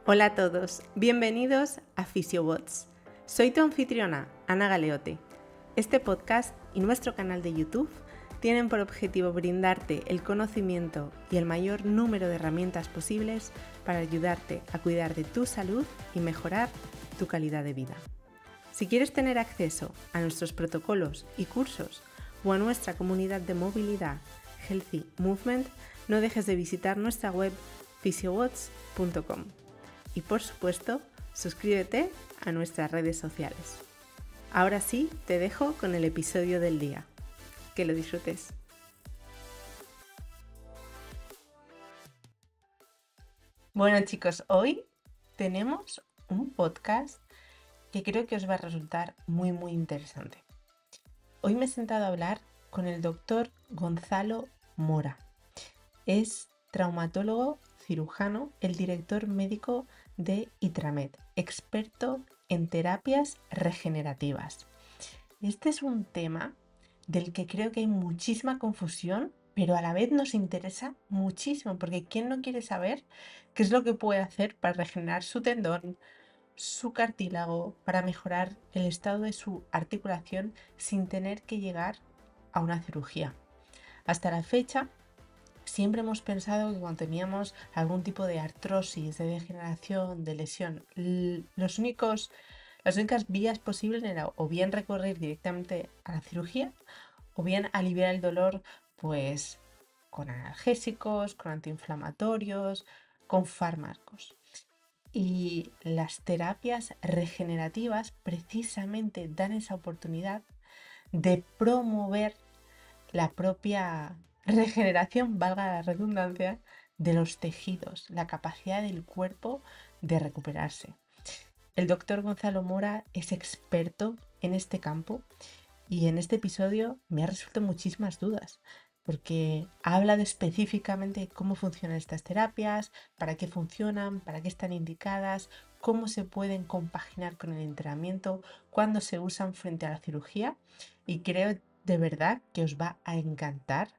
Hola a todos, bienvenidos a PhysioBots. Soy tu anfitriona, Ana Galeote. Este podcast y nuestro canal de YouTube tienen por objetivo brindarte el conocimiento y el mayor número de herramientas posibles para ayudarte a cuidar de tu salud y mejorar tu calidad de vida. Si quieres tener acceso a nuestros protocolos y cursos o a nuestra comunidad de movilidad Healthy Movement, no dejes de visitar nuestra web physiobots.com. Y por supuesto, suscríbete a nuestras redes sociales. Ahora sí, te dejo con el episodio del día. Que lo disfrutes. Bueno chicos, hoy tenemos un podcast que creo que os va a resultar muy interesante. Hoy me he sentado a hablar con el doctor Gonzalo Mora. Es traumatólogo cirujano, el director médico de Itramed, experto en terapias regenerativas. Este es un tema del que creo que hay muchísima confusión, pero a la vez nos interesa muchísimo, porque ¿quién no quiere saber qué es lo que puede hacer para regenerar su tendón, su cartílago, para mejorar el estado de su articulación sin tener que llegar a una cirugía? Hasta la fecha, siempre hemos pensado que cuando teníamos algún tipo de artrosis, de degeneración, de lesión, las únicas vías posibles eran o bien recurrir directamente a la cirugía o bien aliviar el dolor pues con analgésicos, con antiinflamatorios, con fármacos. Y las terapias regenerativas precisamente dan esa oportunidad de promover la propia regeneración, valga la redundancia, de los tejidos, la capacidad del cuerpo de recuperarse. El doctor Gonzalo Mora es experto en este campo y en este episodio me ha resuelto muchísimas dudas porque ha hablado específicamente de cómo funcionan estas terapias, para qué funcionan, para qué están indicadas, cómo se pueden compaginar con el entrenamiento, cuándo se usan frente a la cirugía, y creo de verdad que os va a encantar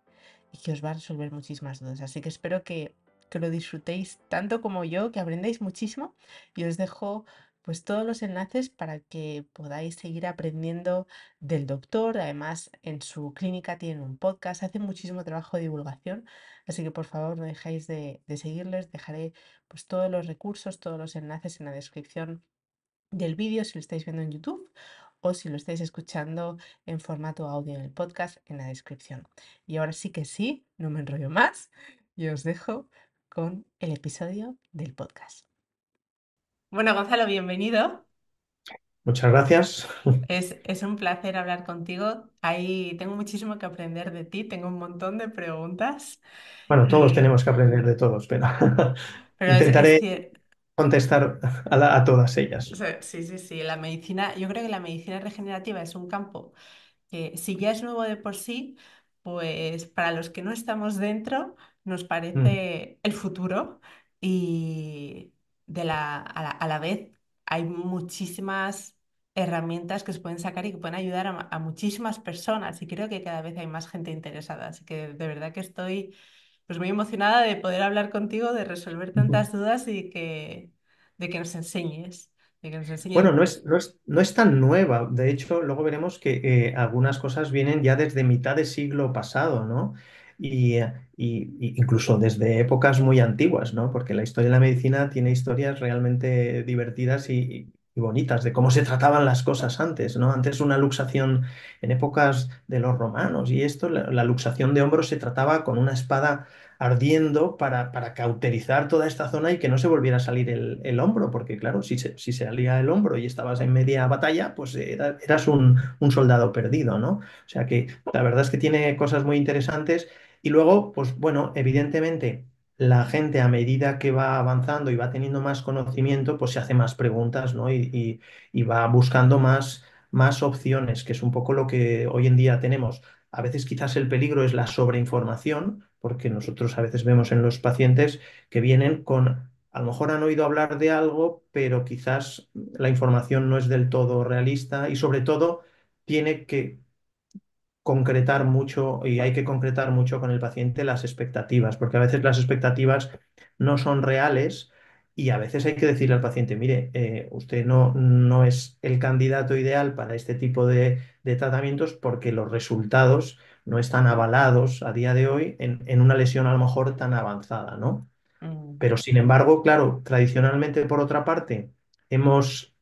y que os va a resolver muchísimas dudas. Así que espero que lo disfrutéis tanto como yo, que aprendáis muchísimo, y os dejo pues todos los enlaces para que podáis seguir aprendiendo del doctor. Además, en su clínica tienen un podcast, hace muchísimo trabajo de divulgación, así que por favor no dejéis de seguirles. Dejaré pues todos los recursos, todos los enlaces en la descripción del vídeo si lo estáis viendo en YouTube o si lo estáis escuchando en formato audio en el podcast, en la descripción. Y ahora sí que sí, no me enrollo más y os dejo con el episodio del podcast. Bueno, Gonzalo, bienvenido. Muchas gracias. Es un placer hablar contigo. Ahí tengo muchísimo que aprender de ti, tengo un montón de preguntas Bueno, todos y... tenemos que aprender de todos, pero Pero es intentaré que contestar a todas ellas. sí, la medicina, yo creo que la medicina regenerativa es un campo que si ya es nuevo de por sí, pues para los que no estamos dentro nos Mm, parece el futuro y a la vez hay muchísimas herramientas que se pueden sacar y que pueden ayudar a muchísimas personas y creo que cada vez hay más gente interesada. Así que de verdad que estoy pues muy emocionada de poder hablar contigo, de resolver ujú. tantas dudas y de que nos enseñes, de que nos Bueno, enseñes. no es tan nueva. De hecho, luego veremos que algunas cosas vienen ya desde mitad de siglo pasado, ¿no? Y incluso desde épocas muy antiguas, ¿no? Porque la historia de la medicina tiene historias realmente divertidas y bonitas de cómo se trataban las cosas antes, ¿no? Antes una luxación en épocas de los romanos y esto, la luxación de hombros se trataba con una espada ardiendo para cauterizar toda esta zona y que no se volviera a salir el hombro, porque claro, si se salía el hombro y estabas en media batalla, pues eras un soldado perdido, ¿no? O sea que la verdad es que tiene cosas muy interesantes y luego, pues bueno, evidentemente la gente a medida que va avanzando y va teniendo más conocimiento, pues se hace más preguntas, ¿no? Y va buscando más opciones, que es un poco lo que hoy en día tenemos. A veces quizás el peligro es la sobreinformación, porque nosotros a veces vemos en los pacientes que vienen con, a lo mejor han oído hablar de algo, pero quizás la información no es del todo realista y sobre todo tiene que concretar mucho y hay que concretar mucho con el paciente las expectativas, porque a veces las expectativas no son reales Y a veces hay que decirle al paciente, mire, usted no es el candidato ideal para este tipo de tratamientos porque los resultados no están avalados a día de hoy en una lesión a lo mejor tan avanzada, ¿no? Mm, Pero sin embargo, claro, tradicionalmente, por otra parte, hemos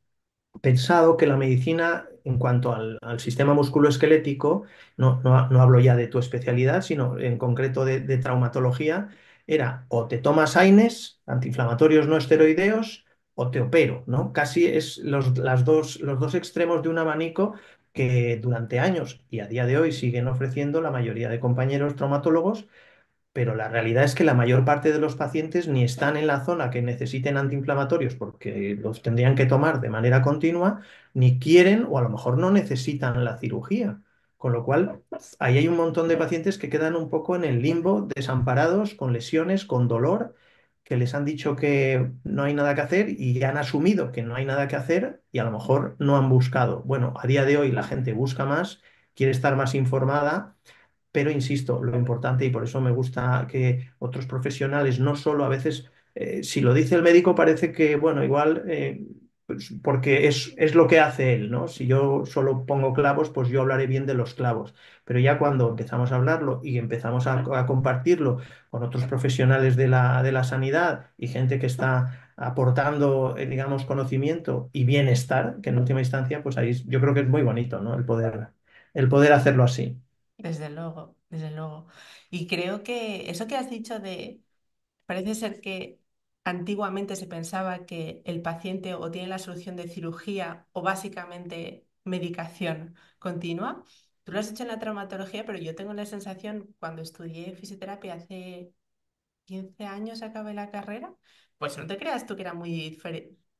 pensado que la medicina, en cuanto al sistema musculoesquelético, no hablo ya de tu especialidad, sino en concreto de traumatología, era o te tomas AINES, antiinflamatorios no esteroideos, o te opero, ¿no? Casi es los dos extremos de un abanico que durante años y a día de hoy siguen ofreciendo la mayoría de compañeros traumatólogos, pero la realidad es que la mayor parte de los pacientes ni están en la zona que necesiten antiinflamatorios porque los tendrían que tomar de manera continua, ni quieren o a lo mejor no necesitan la cirugía. Con lo cual, ahí hay un montón de pacientes que quedan un poco en el limbo, desamparados, con lesiones, con dolor, que les han dicho que no hay nada que hacer y ya han asumido que no hay nada que hacer y a lo mejor no han buscado. Bueno, a día de hoy la gente busca más, quiere estar más informada, pero insisto, lo importante, y por eso me gusta que otros profesionales, no solo a veces, si lo dice el médico, parece que, bueno, igual, pues, porque es lo que hace él, ¿no? Si yo solo pongo clavos, pues yo hablaré bien de los clavos. Pero ya cuando empezamos a hablarlo y empezamos a compartirlo con otros profesionales de la sanidad y gente que está aportando, digamos, conocimiento y bienestar, que en última instancia, pues ahí yo creo que es muy bonito, ¿no? El poder hacerlo así. desde luego, desde luego. Y creo que eso que has dicho de, parece ser que antiguamente se pensaba que el paciente o tiene la solución de cirugía o básicamente medicación continua. Tú lo has hecho en la traumatología, pero yo tengo la sensación, cuando estudié fisioterapia hace 15 años, acabé la carrera, pues no te creas tú que era muy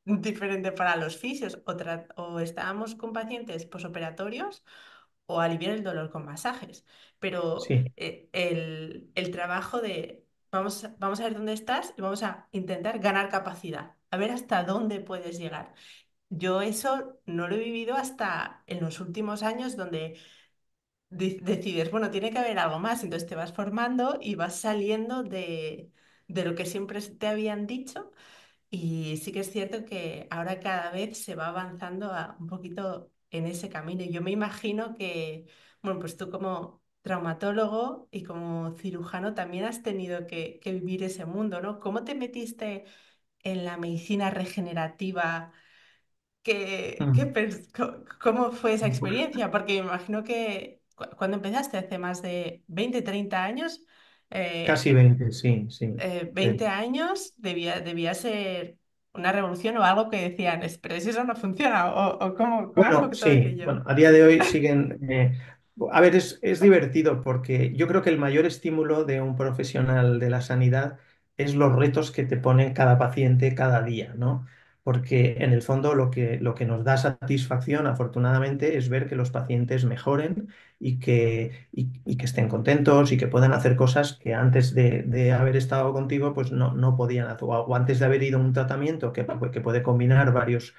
diferente para los fisios. O estábamos con pacientes posoperatorios o aliviar el dolor con masajes. Pero Sí. el trabajo de vamos a ver dónde estás y vamos a intentar ganar capacidad, a ver hasta dónde puedes llegar. Yo eso no lo he vivido hasta en los últimos años, donde decides, bueno, tiene que haber algo más, entonces te vas formando y vas saliendo de lo que siempre te habían dicho. Y sí que es cierto que ahora cada vez se va avanzando un poquito en ese camino. Y yo me imagino que, bueno, pues tú como traumatólogo y como cirujano también has tenido que vivir ese mundo, ¿no? ¿Cómo te metiste en la medicina regenerativa? Mm. ¿Cómo fue esa experiencia? Porque me imagino que cuando empezaste hace más de 20 30 años, Casi eh, 20, sí, sí. 20 años debía ser una revolución o algo que decían, pero si eso no funciona, o cómo Bueno, fue todo sí, aquello?" bueno, a día de hoy siguen. A ver, es divertido porque yo creo que el mayor estímulo de un profesional de la sanidad es los retos que te pone cada paciente cada día, ¿no? Porque en el fondo lo que nos da satisfacción, afortunadamente, es ver que los pacientes mejoren y que estén contentos y que puedan hacer cosas que antes de haber estado contigo, pues no podían hacer, o antes de haber ido a un tratamiento que puede combinar varios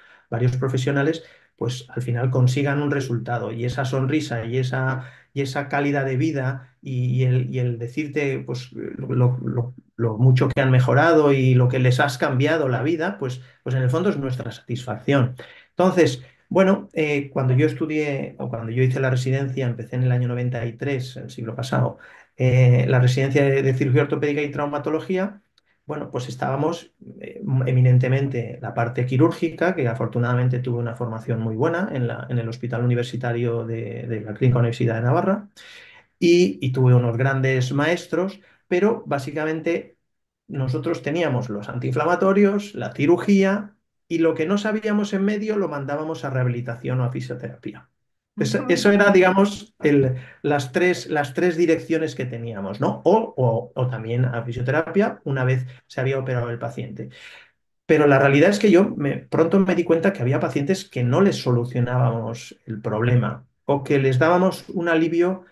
profesionales, pues al final consigan un resultado y esa sonrisa y esa calidad de vida y el decirte pues lo mucho que han mejorado y lo que les has cambiado la vida, pues en el fondo es nuestra satisfacción. Entonces, bueno, cuando yo estudié o cuando yo hice la residencia, empecé en el año 93, el siglo pasado, la residencia de cirugía ortopédica y traumatología. Bueno, pues estábamos eminentemente la parte quirúrgica, que afortunadamente tuve una formación muy buena en el Hospital Universitario de la Clínica Universidad de Navarra y tuve unos grandes maestros, pero básicamente nosotros teníamos los antiinflamatorios, la cirugía y lo que no sabíamos en medio lo mandábamos a rehabilitación o a fisioterapia. Eso era, digamos, las tres direcciones que teníamos, ¿no? O también a fisioterapia una vez se había operado el paciente. Pero la realidad es que pronto me di cuenta que había pacientes que no les solucionábamos el problema o que les dábamos un alivio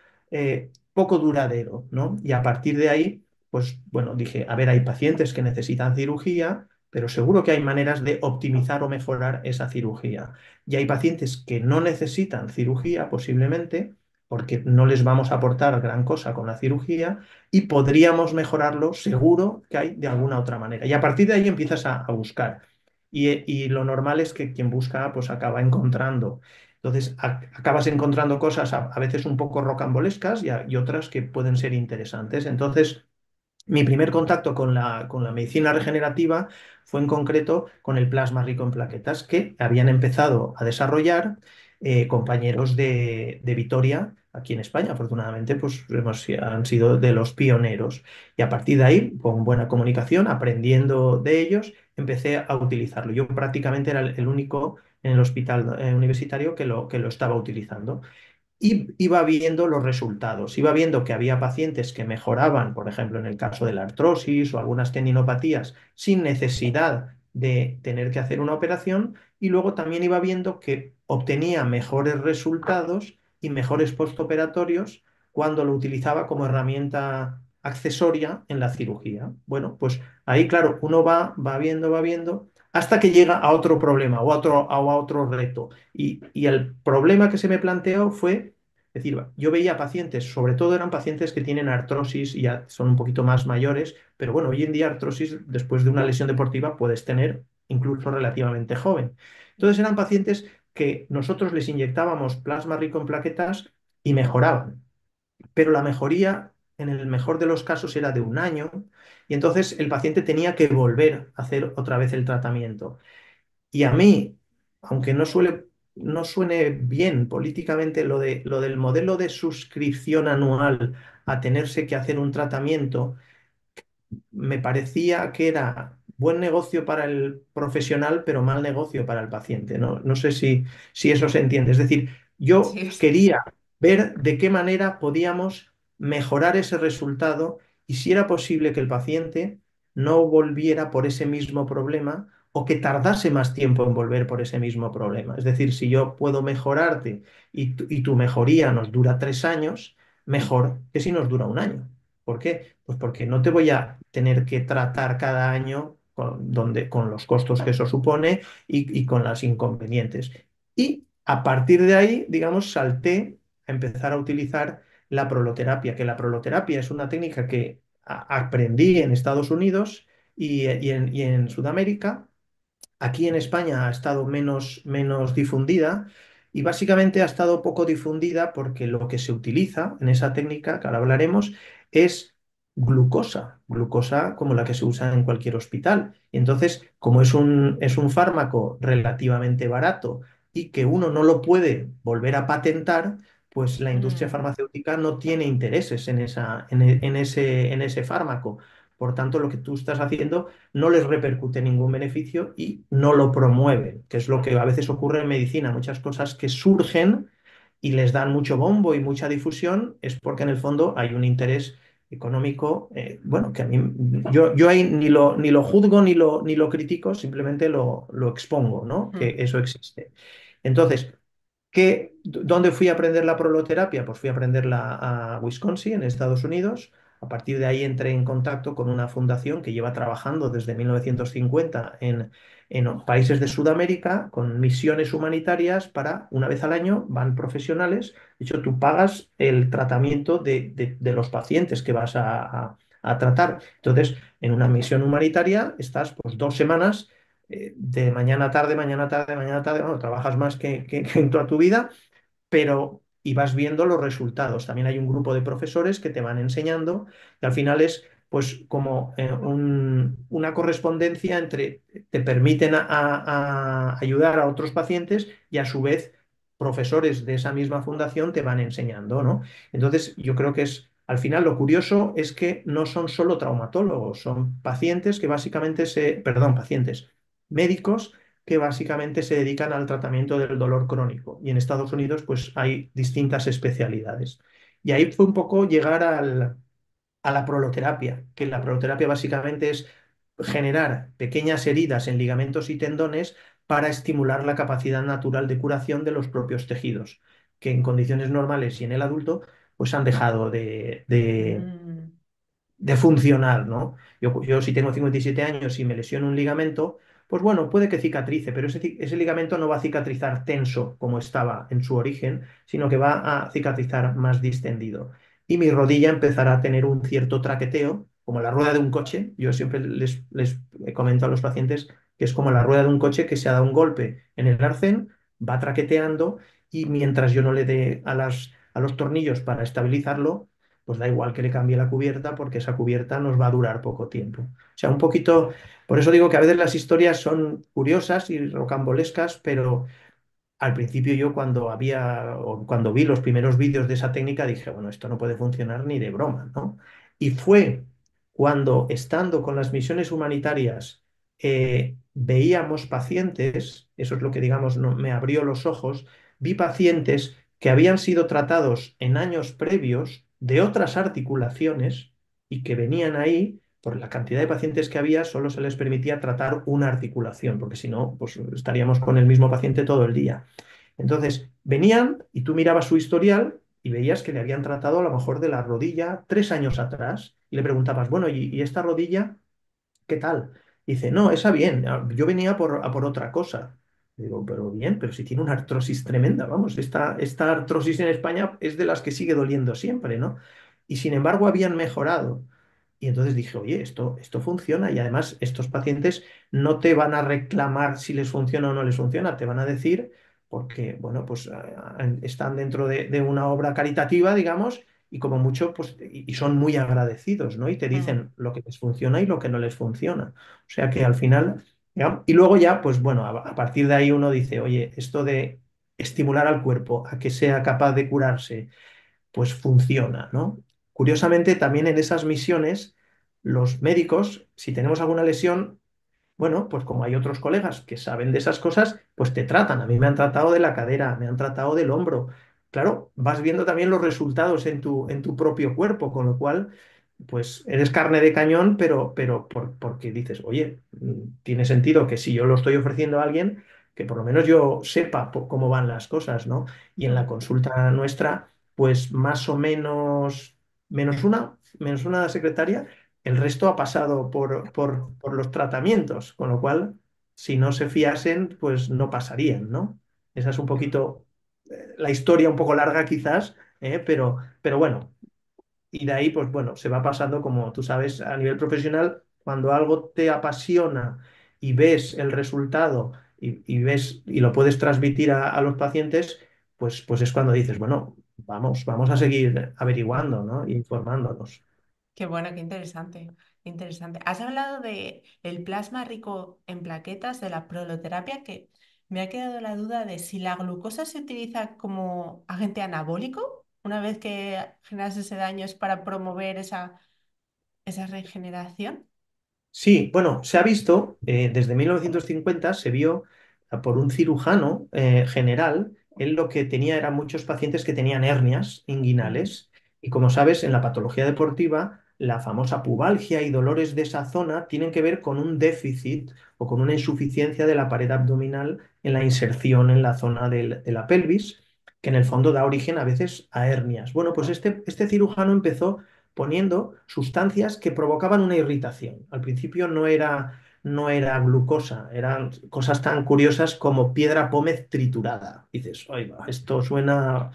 poco duradero, ¿no? Y a partir de ahí, pues bueno, dije, a ver, hay pacientes que necesitan cirugía, pero seguro que hay maneras de optimizar o mejorar esa cirugía. Y hay pacientes que no necesitan cirugía, posiblemente, porque no les vamos a aportar gran cosa con la cirugía y podríamos mejorarlo seguro que hay de alguna otra manera. Y a partir de ahí empiezas a buscar. Y lo normal es que quien busca pues acaba encontrando. Entonces acabas encontrando cosas a veces un poco rocambolescas y otras que pueden ser interesantes. Entonces, mi primer contacto con la medicina regenerativa fue en concreto con el plasma rico en plaquetas que habían empezado a desarrollar compañeros de Vitoria aquí en España. Afortunadamente, pues han sido de los pioneros. Y a partir de ahí, con buena comunicación, aprendiendo de ellos, empecé a utilizarlo. Yo prácticamente era el único en el hospital universitario que lo estaba utilizando y iba viendo los resultados, iba viendo que había pacientes que mejoraban, por ejemplo, en el caso de la artrosis o algunas tendinopatías, sin necesidad de tener que hacer una operación, y luego también iba viendo que obtenía mejores resultados y mejores postoperatorios cuando lo utilizaba como herramienta accesoria en la cirugía. Bueno, pues ahí, claro, uno va viendo, hasta que llega a otro problema o a otro reto. Y el problema que se me planteó fue, es decir, yo veía pacientes, sobre todo eran pacientes que tienen artrosis y ya son un poquito más mayores, pero bueno, hoy en día artrosis después de una lesión deportiva puedes tener incluso relativamente joven. Entonces eran pacientes que nosotros les inyectábamos plasma rico en plaquetas y mejoraban, pero la mejoría en el mejor de los casos era de un año y entonces el paciente tenía que volver a hacer otra vez el tratamiento. Y a mí, aunque no suene bien políticamente lo del modelo de suscripción anual a tenerse que hacer un tratamiento, me parecía que era buen negocio para el profesional, pero mal negocio para el paciente. No sé si eso se entiende. Es decir, Sí, yo quería ver de qué manera podíamos mejorar ese resultado y si era posible que el paciente no volviera por ese mismo problema o que tardase más tiempo en volver por ese mismo problema. Es decir, si yo puedo mejorarte y tu mejoría nos dura 3 años, mejor que si nos dura un año. ¿Por qué? Pues porque no te voy a tener que tratar cada año con los costos que eso supone y con las inconvenientes. Y a partir de ahí, digamos, salté a empezar a utilizar la proloterapia, que la proloterapia es una técnica que aprendí en Estados Unidos y en Sudamérica. Aquí en España ha estado menos difundida y básicamente ha estado poco difundida porque lo que se utiliza en esa técnica, que ahora hablaremos, es glucosa como la que se usa en cualquier hospital. Y entonces, como es un fármaco relativamente barato y que uno no lo puede volver a patentar, pues la industria mm, farmacéutica no tiene intereses en ese fármaco. Por tanto, lo que tú estás haciendo no les repercute ningún beneficio y no lo promueven, que es lo que a veces ocurre en medicina. Muchas cosas que surgen y les dan mucho bombo y mucha difusión es porque en el fondo hay un interés económico, bueno, que a mí, yo ahí ni lo juzgo ni lo critico, simplemente lo expongo, ¿no? Que mm, eso existe. Entonces, ¿dónde fui a aprender la proloterapia? Pues fui a aprenderla a Wisconsin, en Estados Unidos. A partir de ahí entré en contacto con una fundación que lleva trabajando desde 1950 en países de Sudamérica con misiones humanitarias para, una vez al año, van profesionales. De hecho, tú pagas el tratamiento de los pacientes que vas a tratar. Entonces, en una misión humanitaria estás pues 2 semanas de mañana a tarde, mañana a tarde, mañana a tarde, bueno, trabajas más que en toda tu vida, pero y vas viendo los resultados. También hay un grupo de profesores que te van enseñando y al final es pues como una correspondencia entre, te permiten a ayudar a otros pacientes y a su vez profesores de esa misma fundación te van enseñando, ¿no? Entonces yo creo que al final lo curioso es que no son solo traumatólogos, son pacientes que básicamente perdón, pacientes, médicos que básicamente se dedican al tratamiento del dolor crónico. Y en Estados Unidos, pues hay distintas especialidades. Y ahí fue un poco llegar a la proloterapia, que la proloterapia básicamente es generar pequeñas heridas en ligamentos y tendones para estimular la capacidad natural de curación de los propios tejidos, que en condiciones normales y en el adulto, pues han dejado de funcionar, ¿no? Yo si tengo 57 años y me lesiono un ligamento, pues bueno, puede que cicatrice, pero ese ligamento no va a cicatrizar tenso como estaba en su origen, sino que va a cicatrizar más distendido. Y mi rodilla empezará a tener un cierto traqueteo, como la rueda de un coche. Yo siempre les comento a los pacientes que es como la rueda de un coche que se ha dado un golpe en el arcén, va traqueteando y mientras yo no le dé a los tornillos para estabilizarlo, pues da igual que le cambie la cubierta porque esa cubierta nos va a durar poco tiempo. O sea, un poquito, por eso digo que a veces las historias son curiosas y rocambolescas, pero al principio yo cuando vi los primeros vídeos de esa técnica dije, bueno, esto no puede funcionar ni de broma, ¿no? Y fue cuando, estando con las misiones humanitarias, veíamos pacientes, eso es lo que digamos me abrió los ojos, vi pacientes que habían sido tratados en años previos de otras articulaciones y que venían ahí. Por la cantidad de pacientes que había, solo se les permitía tratar una articulación, porque si no, pues estaríamos con el mismo paciente todo el día. Entonces, venían y tú mirabas su historial y veías que le habían tratado a lo mejor de la rodilla 3 años atrás y le preguntabas, bueno, ¿y esta rodilla qué tal? Y dice, no, esa bien, yo venía a por otra cosa. Digo, pero bien, pero si tiene una artrosis tremenda, vamos, esta artrosis en España es de las que sigue doliendo siempre, ¿no? Y sin embargo habían mejorado. Y entonces dije, oye, esto funciona y además estos pacientes no te van a reclamar si les funciona o no les funciona, te van a decir, porque, bueno, pues están dentro de una obra caritativa, digamos, y como mucho, pues, y son muy agradecidos, ¿no? Y te Mm. dicen lo que les funciona y lo que no les funciona. O sea que al final, y luego ya, pues bueno, a partir de ahí uno dice, oye, esto de estimular al cuerpo a que sea capaz de curarse, pues funciona, ¿no? Curiosamente, también en esas misiones, los médicos, si tenemos alguna lesión, bueno, pues como hay otros colegas que saben de esas cosas, pues te tratan. A mí me han tratado de la cadera, me han tratado del hombro. Claro, vas viendo también los resultados en tu propio cuerpo, con lo cual, pues eres carne de cañón, pero porque dices, oye, tiene sentido que si yo lo estoy ofreciendo a alguien, que por lo menos yo sepa cómo van las cosas, ¿no? Y en la Mm. consulta nuestra, pues más o menos, menos una secretaria, el resto ha pasado por los tratamientos, con lo cual, si no se fiasen, pues no pasarían, ¿no? Esa es un poquito la historia, un poco larga quizás, pero bueno, y de ahí, pues bueno, se va pasando, como tú sabes, a nivel profesional, cuando algo te apasiona y ves el resultado y ves y lo puedes transmitir a los pacientes, pues es cuando dices, bueno, vamos a seguir averiguando, ¿no? E informándonos. Qué bueno, qué interesante, qué interesante. Has hablado de el plasma rico en plaquetas, de la proloterapia, que me ha quedado la duda de si la glucosa se utiliza como agente anabólico una vez que generas ese daño es para promover esa regeneración. Sí, bueno, se ha visto, desde 1950 se vio por un cirujano general, él lo que tenía eran muchos pacientes que tenían hernias Ujú. inguinales y como sabes, en la patología deportiva, la famosa pubalgia y dolores de esa zona tienen que ver con un déficit o con una insuficiencia de la pared abdominal en la inserción en la zona de la pelvis, que en el fondo da origen a veces a hernias. Bueno, pues este cirujano empezó poniendo sustancias que provocaban una irritación. Al principio no era glucosa, eran cosas tan curiosas como piedra pómez triturada. Dices, oiga, esto suena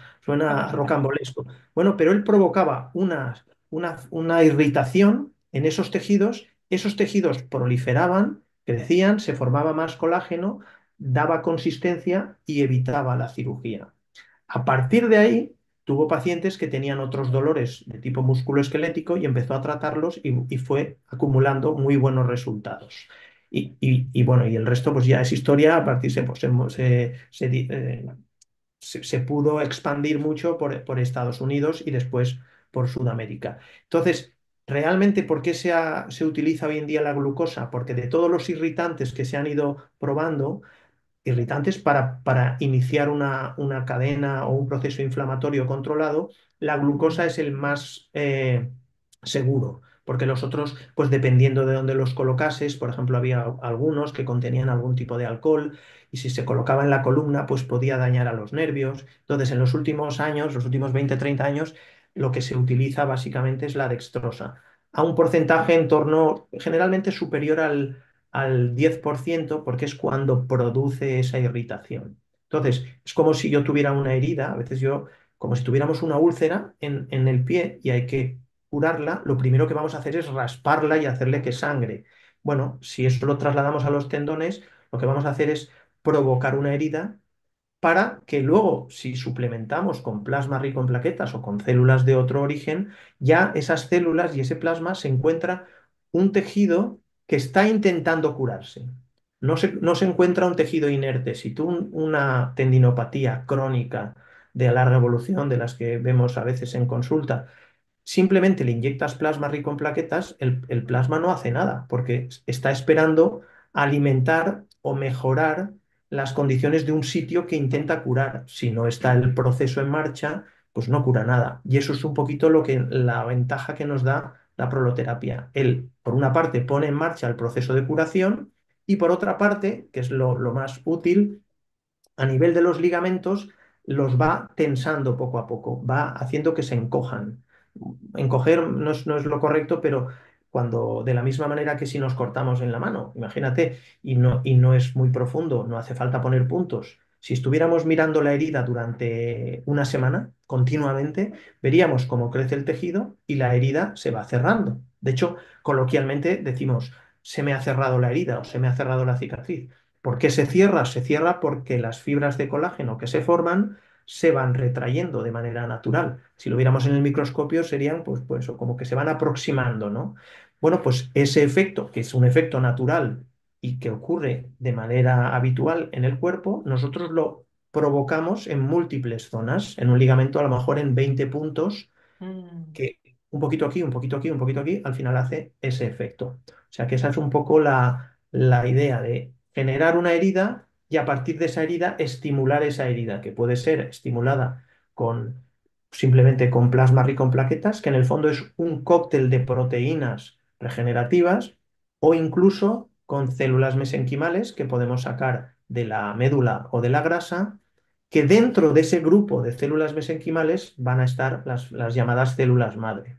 rocambolesco. Bueno, pero él provocaba una irritación en esos tejidos proliferaban, crecían, se formaba más colágeno, daba consistencia y evitaba la cirugía. A partir de ahí, tuvo pacientes que tenían otros dolores de tipo musculoesquelético y empezó a tratarlos y fue acumulando muy buenos resultados. Y bueno, y el resto pues ya es historia, a partir se pudo expandir mucho por Estados Unidos y después por Sudamérica. Entonces, realmente, ¿por qué se utiliza hoy en día la glucosa? Porque de todos los irritantes que se han ido probando, irritantes para iniciar una cadena o un proceso inflamatorio controlado, la glucosa es el más seguro, porque los otros, pues dependiendo de dónde los colocases, por ejemplo, había algunos que contenían algún tipo de alcohol y si se colocaba en la columna, pues podía dañar a los nervios. Entonces, en los últimos años, los últimos 20 30 años, lo que se utiliza básicamente es la dextrosa, a un porcentaje en torno generalmente superior al al 10% porque es cuando produce esa irritación. Entonces, es como si yo tuviera una herida, a veces yo, como si tuviéramos una úlcera en el pie y hay que curarla, lo primero que vamos a hacer es rasparla y hacerle que sangre. Bueno, si eso lo trasladamos a los tendones, lo que vamos a hacer es provocar una herida para que luego, si suplementamos con plasma rico en plaquetas o con células de otro origen, ya esas células y ese plasma se encuentra un tejido que está intentando curarse. No se encuentra un tejido inerte. Si tú una tendinopatía crónica de larga evolución, de las que vemos a veces en consulta, simplemente le inyectas plasma rico en plaquetas, el plasma no hace nada, porque está esperando alimentar o mejorar las condiciones de un sitio que intenta curar. Si no está el proceso en marcha, pues no cura nada. Y eso es un poquito la ventaja que nos da la proloterapia. Él, por una parte, pone en marcha el proceso de curación y por otra parte, que es lo más útil, a nivel de los ligamentos, los va tensando poco a poco, va haciendo que se encojan. Encoger no es lo correcto, pero cuando de la misma manera que si nos cortamos en la mano, imagínate, y no es muy profundo, no hace falta poner puntos. Si estuviéramos mirando la herida durante una semana continuamente, veríamos cómo crece el tejido y la herida se va cerrando. De hecho, coloquialmente decimos, se me ha cerrado la herida o se me ha cerrado la cicatriz. ¿Por qué se cierra? Se cierra porque las fibras de colágeno que se forman se van retrayendo de manera natural. Si lo viéramos en el microscopio serían pues como que se van aproximando, ¿no? Bueno, pues ese efecto, que es un efecto natural y que ocurre de manera habitual en el cuerpo, nosotros lo provocamos en múltiples zonas, en un ligamento a lo mejor en 20 puntos, Mm, que un poquito aquí, un poquito aquí, un poquito aquí, al final hace ese efecto. O sea que esa es un poco la idea de generar una herida y a partir de esa herida estimular esa herida, que puede ser estimulada con simplemente con plasma rico en plaquetas, que en el fondo es un cóctel de proteínas regenerativas, o incluso con células mesenquimales que podemos sacar de la médula o de la grasa, que dentro de ese grupo de células mesenquimales van a estar las llamadas células madre,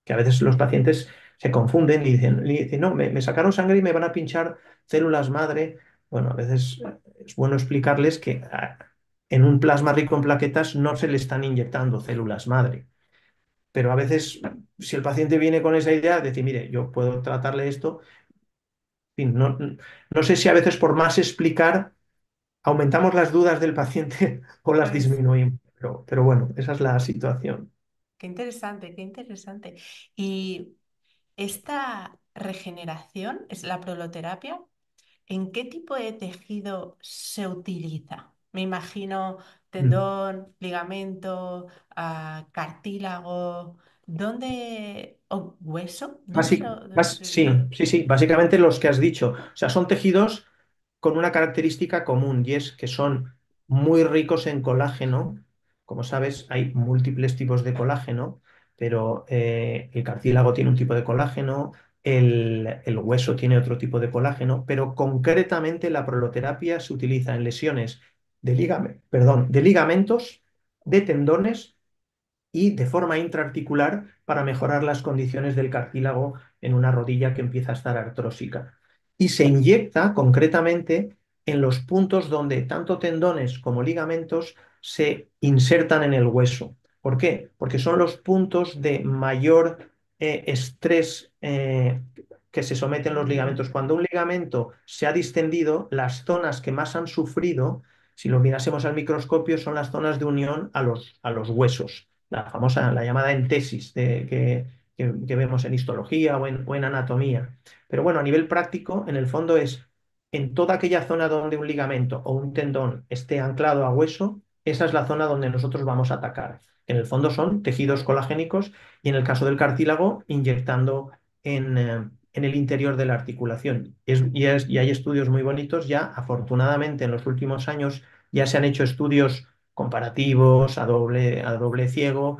que a veces los pacientes se confunden y dicen, no, me sacaron sangre y me van a pinchar células madre. Bueno, a veces es bueno explicarles que en un plasma rico en plaquetas no se le están inyectando células madre. Pero a veces, si el paciente viene con esa idea, decir, mire, yo puedo tratarle esto, en fin, no sé si a veces por más explicar aumentamos las dudas del paciente o las pues disminuimos, pero bueno, esa es la situación. qué interesante, qué interesante. Y esta regeneración, es la proloterapia, ¿en qué tipo de tejido se utiliza? Me imagino Mm. tendón, ligamento, cartílago, ¿dónde? ¿O hueso? ¿Dónde se Sí, utiliza? sí, sí, básicamente los que has dicho. O sea, son tejidos con una característica común y es que son muy ricos en colágeno. Como sabes, hay múltiples tipos de colágeno, pero el cartílago tiene un tipo de colágeno, el hueso tiene otro tipo de colágeno, pero concretamente la proloterapia se utiliza en lesiones de ligamentos, de tendones y de forma intraarticular para mejorar las condiciones del cartílago en una rodilla que empieza a estar artrósica. Y se inyecta concretamente en los puntos donde tanto tendones como ligamentos se insertan en el hueso. ¿Por qué? Porque son los puntos de mayor estrés que se someten los ligamentos. Mm, Cuando un ligamento se ha distendido, las zonas que más han sufrido, si lo mirásemos al microscopio, son las zonas de unión a los huesos, la llamada entesis que vemos en histología o en anatomía. Pero bueno, a nivel práctico, en el fondo es en toda aquella zona donde un ligamento o un tendón esté anclado a hueso, esa es la zona donde nosotros vamos a atacar. En el fondo son tejidos colagénicos y en el caso del cartílago, inyectando en el interior de la articulación. Y hay estudios muy bonitos ya, afortunadamente en los últimos años ya se han hecho estudios comparativos a doble ciego,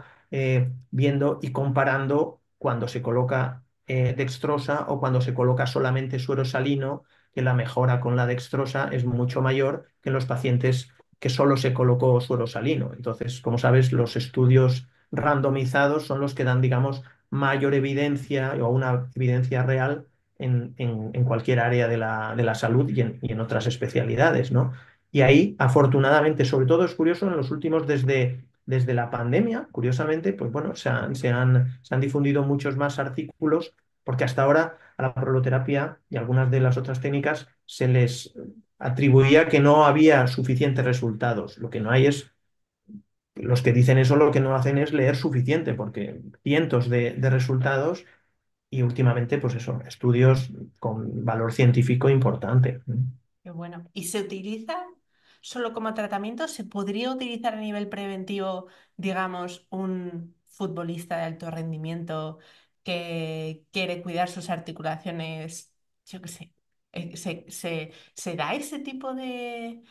viendo y comparando cuando se coloca dextrosa o cuando se coloca solamente suero salino, que la mejora con la dextrosa es mucho mayor que en los pacientes que solo se colocó suero salino. Entonces, como sabes, los estudios randomizados son los que dan, digamos, mayor evidencia o una evidencia real en cualquier área de la salud y en otras especialidades, ¿no? Y ahí, afortunadamente, sobre todo es curioso, en los últimos, desde la pandemia, curiosamente, pues bueno, se han difundido muchos más artículos, porque hasta ahora a la proloterapia y algunas de las otras técnicas se les atribuía que no había suficientes resultados. Lo que no hay es, los que dicen eso lo que no hacen es leer suficiente, porque cientos de resultados y últimamente, pues eso, estudios con valor científico importante. Qué bueno. ¿Y se utiliza solo como tratamiento? ¿Se podría utilizar a nivel preventivo, digamos, un futbolista de alto rendimiento que quiere cuidar sus articulaciones? Yo qué sé. ¿Se da ese tipo de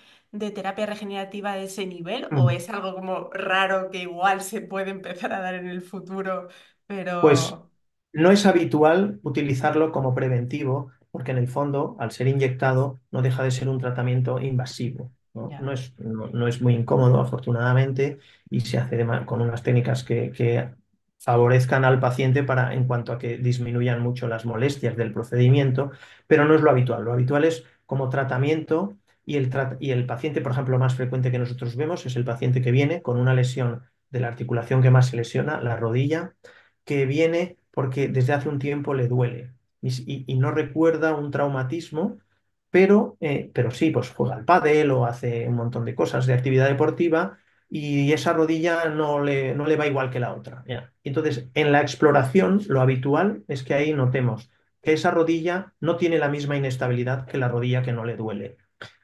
terapia regenerativa de ese nivel o Mm. es algo como raro que igual se puede empezar a dar en el futuro, Pues pero no es habitual utilizarlo como preventivo, porque en el fondo, al ser inyectado, no deja de ser un tratamiento invasivo, ¿no? ya, No es muy incómodo, afortunadamente, y se hace con unas técnicas que favorezcan al paciente para, en cuanto a que disminuyan mucho las molestias del procedimiento, pero no es lo habitual. Lo habitual es como tratamiento y el paciente, por ejemplo, más frecuente que nosotros vemos es el paciente que viene con una lesión de la articulación que más se lesiona, la rodilla, que viene porque desde hace un tiempo le duele y no recuerda un traumatismo, pero sí, pues juega al pádel o hace un montón de cosas de actividad deportiva y esa rodilla no le va igual que la otra. ¿Ya? Entonces, en la exploración, lo habitual es que ahí notemos que esa rodilla no tiene la misma inestabilidad que la rodilla que no le duele.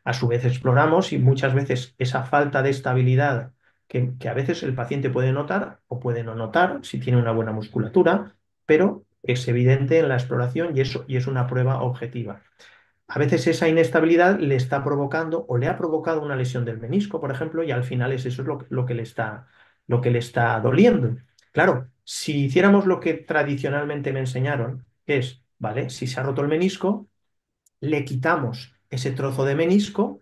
A su vez exploramos y muchas veces esa falta de estabilidad que a veces el paciente puede notar o puede no notar si tiene una buena musculatura, pero es evidente en la exploración y es una prueba objetiva. A veces esa inestabilidad le está provocando o le ha provocado una lesión del menisco, por ejemplo, y al final eso es lo que le está doliendo. Claro, si hiciéramos lo que tradicionalmente me enseñaron, que es, ¿vale? Si se ha roto el menisco, le quitamos ese trozo de menisco,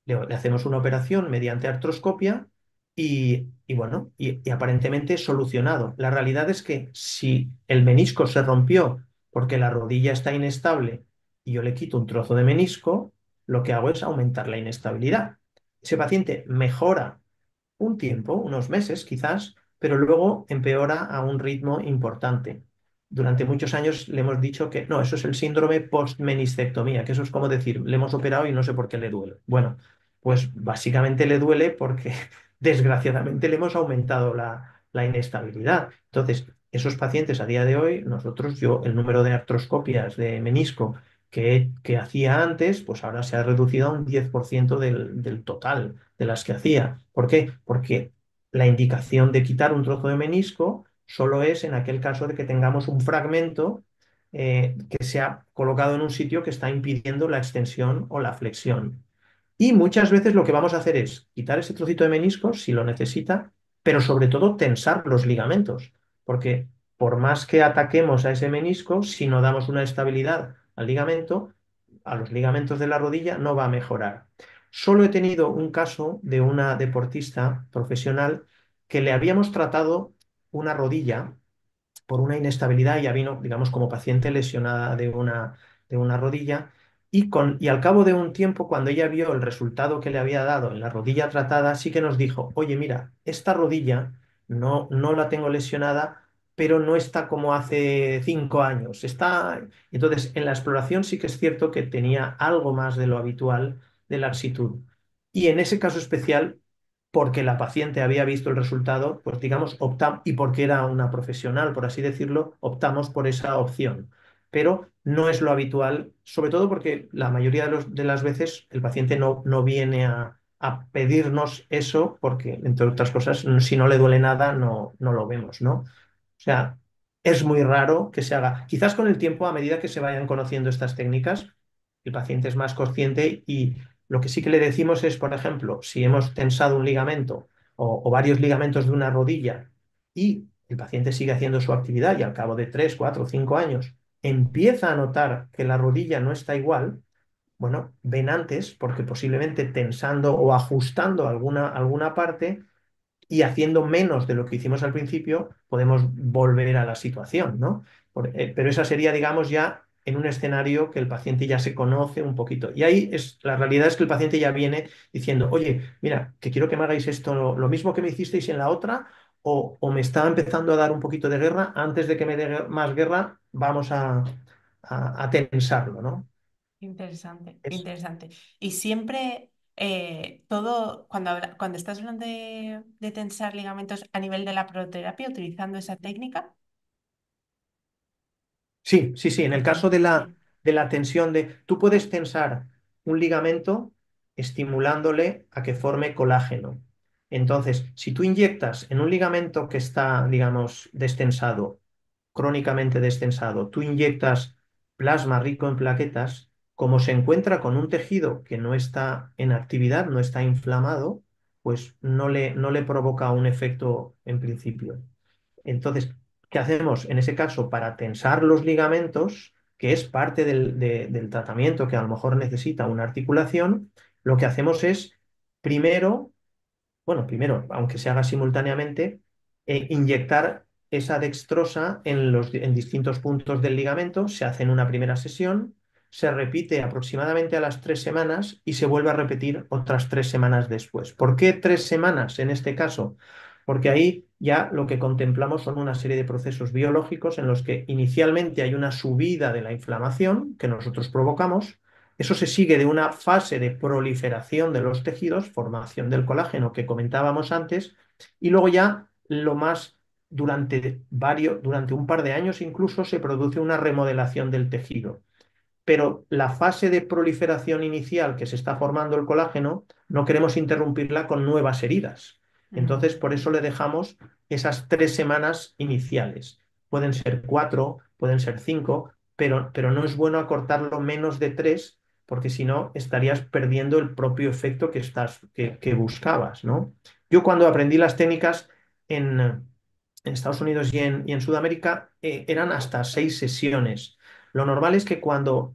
le hacemos una operación mediante artroscopia y bueno, y aparentemente solucionado. La realidad es que si el menisco se rompió porque la rodilla está inestable y yo le quito un trozo de menisco, lo que hago es aumentar la inestabilidad. Ese paciente mejora un tiempo, unos meses quizás, pero luego empeora a un ritmo importante. Durante muchos años le hemos dicho que no, eso es el síndrome post-meniscectomía, que eso es como decir, le hemos operado y no sé por qué le duele. Bueno, pues básicamente le duele porque desgraciadamente le hemos aumentado la inestabilidad. Entonces, esos pacientes a día de hoy, el número de artroscopias de menisco que hacía antes, pues ahora se ha reducido a un 10% del total de las que hacía. ¿Por qué? Porque la indicación de quitar un trozo de menisco solo es en aquel caso de que tengamos un fragmento que se ha colocado en un sitio que está impidiendo la extensión o la flexión. Y muchas veces lo que vamos a hacer es quitar ese trocito de menisco si lo necesita, pero sobre todo tensar los ligamentos, porque por más que ataquemos a ese menisco, si no damos una estabilidad al ligamento, a los ligamentos de la rodilla no va a mejorar. Solo he tenido un caso de una deportista profesional que le habíamos tratado una rodilla por una inestabilidad, ya vino, digamos, como paciente lesionada de una rodilla, y al cabo de un tiempo, cuando ella vio el resultado que le había dado en la rodilla tratada, sí que nos dijo, oye, mira, esta rodilla no la tengo lesionada, pero no está como hace 5 años. Está... Entonces, en la exploración sí que es cierto que tenía algo más de lo habitual de laxitud. Y en ese caso especial, porque la paciente había visto el resultado, pues digamos, optamos, y porque era una profesional, por así decirlo, optamos por esa opción. Pero no es lo habitual, sobre todo porque la mayoría de las veces el paciente no viene a pedirnos eso, porque, entre otras cosas, si no le duele nada, no lo vemos, ¿no? O sea, es muy raro que se haga. Quizás con el tiempo, a medida que se vayan conociendo estas técnicas, el paciente es más consciente y lo que sí que le decimos es, por ejemplo, si hemos tensado un ligamento o varios ligamentos de una rodilla y el paciente sigue haciendo su actividad y al cabo de 3, 4, 5 años empieza a notar que la rodilla no está igual, bueno, ven antes porque posiblemente tensando o ajustando alguna parte y haciendo menos de lo que hicimos al principio, podemos volver a la situación, ¿no? Pero esa sería, digamos, ya en un escenario que el paciente ya se conoce un poquito. Y ahí la realidad es que el paciente ya viene diciendo, oye, mira, que quiero que me hagáis esto, lo mismo que me hicisteis en la otra, o me está empezando a dar un poquito de guerra, antes de que me dé más guerra, vamos a tensarlo, ¿no? Interesante, Es- interesante. Y siempre todo, cuando estás hablando de tensar ligamentos a nivel de la proterapia, utilizando esa técnica. Sí, sí, sí. En el Ok, caso de sí. la tensión tú puedes tensar un ligamento estimulándole a que forme colágeno. Entonces, si tú inyectas en un ligamento que está, digamos, destensado, crónicamente destensado, tú inyectas plasma rico en plaquetas, como se encuentra con un tejido que no está en actividad, no está inflamado, pues no le provoca un efecto en principio. Entonces, ¿qué hacemos en ese caso para tensar los ligamentos, que es parte del tratamiento que a lo mejor necesita una articulación? Lo que hacemos es, primero, bueno, primero, aunque se haga simultáneamente, inyectar esa dextrosa en distintos puntos del ligamento, se hace en una primera sesión, se repite aproximadamente a las 3 semanas y se vuelve a repetir otras 3 semanas después. ¿Por qué 3 semanas en este caso? Porque ahí ya lo que contemplamos son una serie de procesos biológicos en los que inicialmente hay una subida de la inflamación que nosotros provocamos. Eso se sigue de una fase de proliferación de los tejidos, formación del colágeno que comentábamos antes, y luego ya durante un par de años incluso se produce una remodelación del tejido, pero la fase de proliferación inicial que se está formando el colágeno, no queremos interrumpirla con nuevas heridas. Ujú. Entonces, por eso le dejamos esas 3 semanas iniciales. Pueden ser 4, pueden ser 5, pero no es bueno acortarlo menos de 3, porque si no estarías perdiendo el propio efecto que buscabas, ¿no? Yo cuando aprendí las técnicas en Estados Unidos y en Sudamérica, eran hasta 6 sesiones. Lo normal es que cuando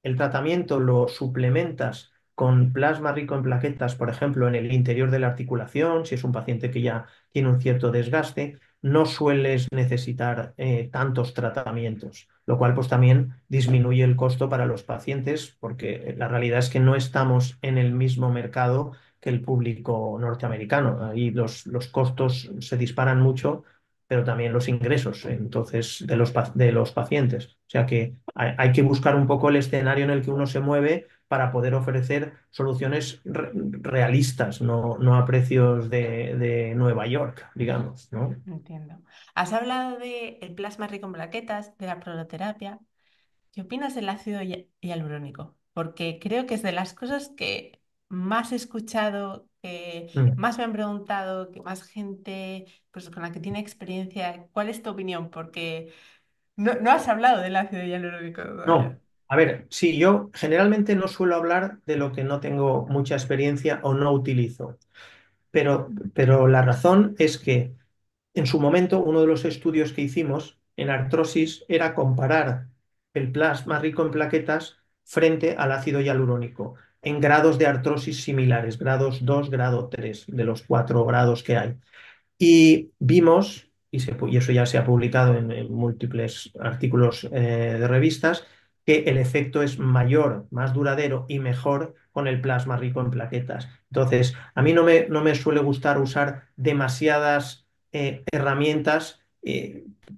el tratamiento lo suplementas con plasma rico en plaquetas, por ejemplo, en el interior de la articulación, si es un paciente que ya tiene un cierto desgaste, no sueles necesitar tantos tratamientos, lo cual pues también disminuye el costo para los pacientes, porque la realidad es que no estamos en el mismo mercado que el público norteamericano. Ahí los costos se disparan mucho, pero también los ingresos, entonces, de los pacientes. O sea que hay que buscar un poco el escenario en el que uno se mueve para poder ofrecer soluciones realistas, no a precios de Nueva York, digamos, ¿no? Entiendo. Has hablado del plasma rico en plaquetas, de la prototerapia. ¿Qué opinas del ácido hialurónico? Porque creo que es de las cosas que más he escuchado, que Mm. más me han preguntado, que más gente pues, con la que tiene experiencia. ¿Cuál es tu opinión? Porque no has hablado del ácido hialurónico todavía. No, a ver, sí, yo generalmente no suelo hablar de lo que no tengo mucha experiencia o no utilizo, pero la razón es que en su momento, uno de los estudios que hicimos en artrosis era comparar el plasma rico en plaquetas frente al ácido hialurónico en grados de artrosis similares, grados 2, grado 3, de los 4 grados que hay. Y vimos, y eso ya se ha publicado en múltiples artículos de revistas, que el efecto es mayor, más duradero y mejor con el plasma rico en plaquetas. Entonces, a mí no me suele gustar usar demasiadas herramientas,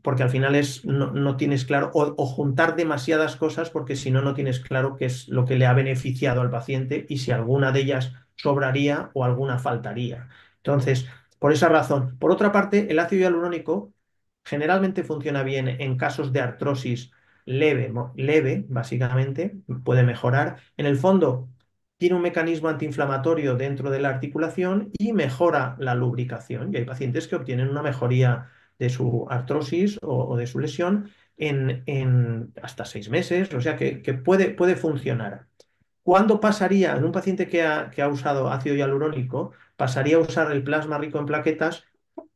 porque al final no tienes claro, o juntar demasiadas cosas, porque si no, no tienes claro qué es lo que le ha beneficiado al paciente y si alguna de ellas sobraría o alguna faltaría. Entonces, por esa razón. Por otra parte, el ácido hialurónico generalmente funciona bien en casos de artrosis leve, leve, básicamente, puede mejorar. En el fondo, tiene un mecanismo antiinflamatorio dentro de la articulación y mejora la lubricación. Y hay pacientes que obtienen una mejoría de su artrosis o de su lesión en hasta 6 meses, o sea que puede funcionar. ¿Cuándo pasaría en un paciente que ha usado ácido hialurónico? Pasaría a usar el plasma rico en plaquetas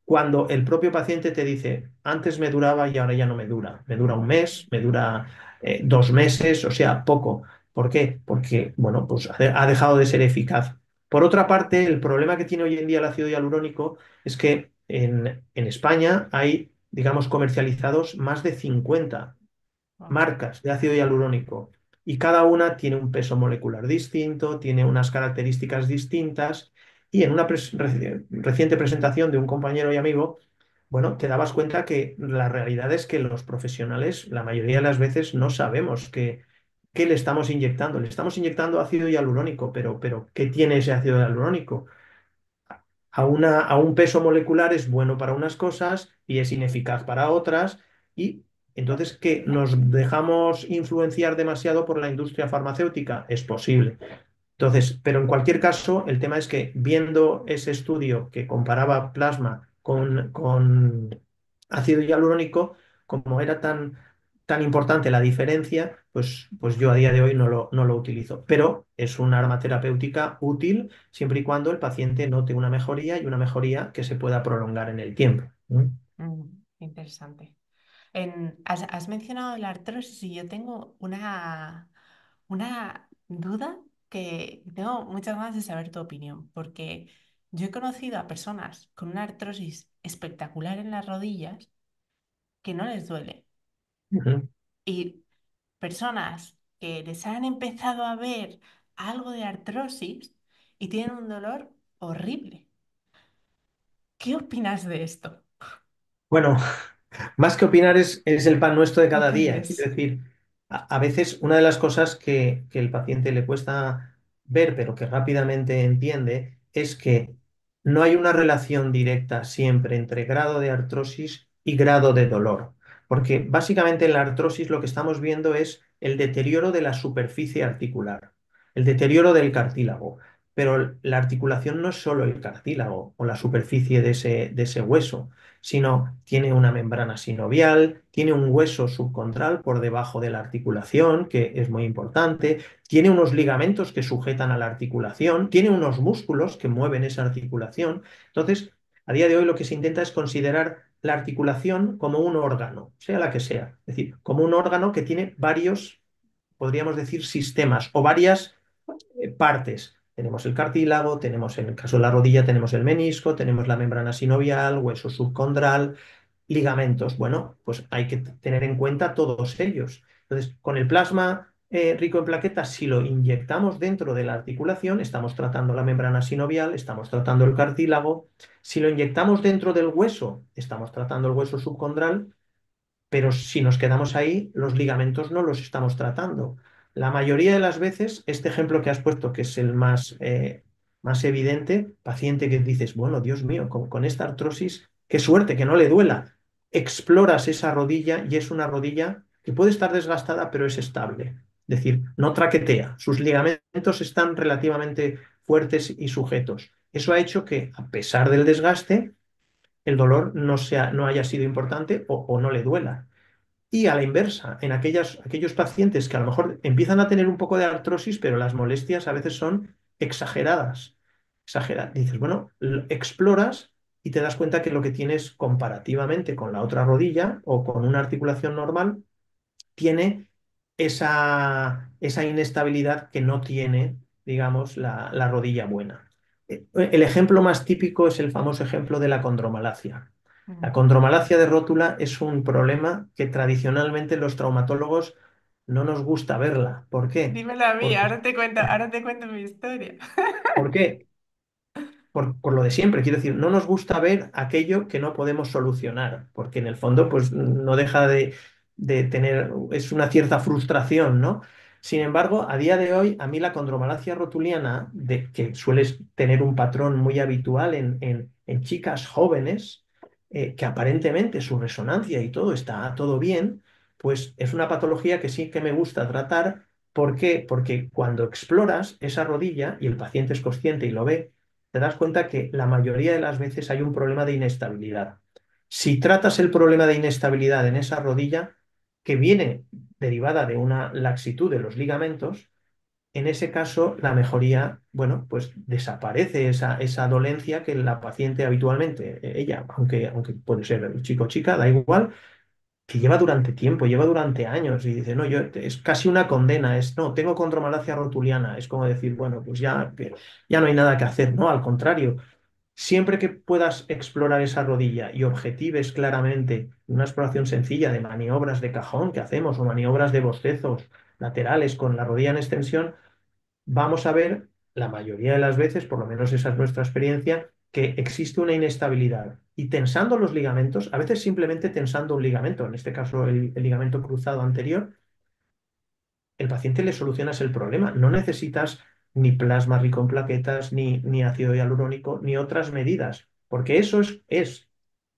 cuando el propio paciente te dice, antes me duraba y ahora ya no me dura. Me dura un mes, me dura 2 meses, o sea, poco. ¿Por qué? Porque, bueno, pues ha dejado de ser eficaz. Por otra parte, el problema que tiene hoy en día el ácido hialurónico es que en España hay, digamos, comercializados más de 50. Wow. marcas de ácido hialurónico y cada una tiene un peso molecular distinto, tiene unas características distintas y en una reciente presentación de un compañero y amigo, bueno, te dabas cuenta que la realidad es que los profesionales la mayoría de las veces no sabemos qué le estamos inyectando. Le estamos inyectando ácido hialurónico, pero ¿qué tiene ese ácido hialurónico? A un peso molecular es bueno para unas cosas y es ineficaz para otras. Y entonces, ¿qué? ¿Nos dejamos influenciar demasiado por la industria farmacéutica? Es posible. Entonces, pero en cualquier caso, el tema es que viendo ese estudio que comparaba plasma con ácido hialurónico, como era tan importante la diferencia, pues yo a día de hoy no lo utilizo. Pero es un arma terapéutica útil siempre y cuando el paciente note una mejoría y una mejoría que se pueda prolongar en el tiempo. ¿Mm? Interesante. Has mencionado la artrosis y yo tengo una duda que tengo muchas ganas de saber tu opinión, porque yo he conocido a personas con una artrosis espectacular en las rodillas que no les duele Ujú. y personas que les han empezado a ver algo de artrosis y tienen un dolor horrible. ¿Qué opinas de esto? Bueno, más que opinar es el pan nuestro de ¿Qué cada día. Quiero opinas? decir, a veces una de las cosas que el paciente le cuesta ver, pero que rápidamente entiende, es que no hay una relación directa siempre entre grado de artrosis y grado de dolor. Porque básicamente en la artrosis lo que estamos viendo es el deterioro de la superficie articular, el deterioro del cartílago. Pero la articulación no es solo el cartílago o la superficie de ese hueso, sino tiene una membrana sinovial, tiene un hueso subcondral por debajo de la articulación, que es muy importante, tiene unos ligamentos que sujetan a la articulación, tiene unos músculos que mueven esa articulación. Entonces, a día de hoy lo que se intenta es considerar la articulación como un órgano, sea la que sea, es decir, como un órgano que tiene varios, podríamos decir, sistemas o varias partes. Tenemos el cartílago, tenemos en el caso de la rodilla, tenemos el menisco, tenemos la membrana sinovial, hueso subcondral, ligamentos. Bueno, pues hay que tener en cuenta todos ellos. Entonces, con el plasma rico en plaquetas, si lo inyectamos dentro de la articulación, estamos tratando la membrana sinovial, estamos tratando el cartílago. Si lo inyectamos dentro del hueso, estamos tratando el hueso subcondral, pero si nos quedamos ahí, los ligamentos no los estamos tratando. La mayoría de las veces, este ejemplo que has puesto, que es el más evidente, paciente que dices, bueno, Dios mío, con esta artrosis, qué suerte, que no le duela. Exploras esa rodilla y es una rodilla que puede estar desgastada, pero es estable. Es decir, no traquetea. Sus ligamentos están relativamente fuertes y sujetos. Eso ha hecho que, a pesar del desgaste, el dolor no haya sido importante o no le duela. Y a la inversa, en aquellos pacientes que a lo mejor empiezan a tener un poco de artrosis, pero las molestias a veces son exageradas. Dices, bueno, exploras y te das cuenta que lo que tienes comparativamente con la otra rodilla o con una articulación normal, tiene esa inestabilidad que no tiene, digamos, la rodilla buena. El ejemplo más típico es el famoso ejemplo de la condromalacia. La Mm. condromalacia de rótula es un problema que tradicionalmente los traumatólogos no nos gusta verla. ¿Por qué? Dímelo a mí, Porque, ahora te cuento mi historia. ¿por qué? Por lo de siempre, quiero decir, no nos gusta ver aquello que no podemos solucionar, porque en el fondo, pues no deja de tener, es una cierta frustración, ¿no? Sin embargo, a día de hoy, a mí la condromalacia rotuliana, que suele tener un patrón muy habitual en chicas jóvenes, que aparentemente su resonancia y todo está todo bien, pues es una patología que sí que me gusta tratar. ¿Por qué? Porque cuando exploras esa rodilla y el paciente es consciente y lo ve, te das cuenta que la mayoría de las veces hay un problema de inestabilidad. Si tratas el problema de inestabilidad en esa rodilla, que viene derivada de una laxitud de los ligamentos, en ese caso la mejoría, bueno, pues desaparece esa dolencia que la paciente habitualmente, ella, aunque puede ser chico o chica, da igual, que lleva durante tiempo, lleva durante años y dice, no, es casi una condena, no, tengo condromalacia rotuliana, es como decir, bueno, pues ya no hay nada que hacer, no, al contrario, Siempre que puedas explorar esa rodilla y objetives claramente una exploración sencilla de maniobras de cajón que hacemos o maniobras de bostezos laterales con la rodilla en extensión, vamos a ver la mayoría de las veces, por lo menos esa es nuestra experiencia, que existe una inestabilidad. Y tensando los ligamentos, a veces simplemente tensando un ligamento, en este caso el ligamento cruzado anterior, el paciente le solucionas el problema. No necesitas ni plasma rico en plaquetas, ni ácido hialurónico, ni otras medidas, porque eso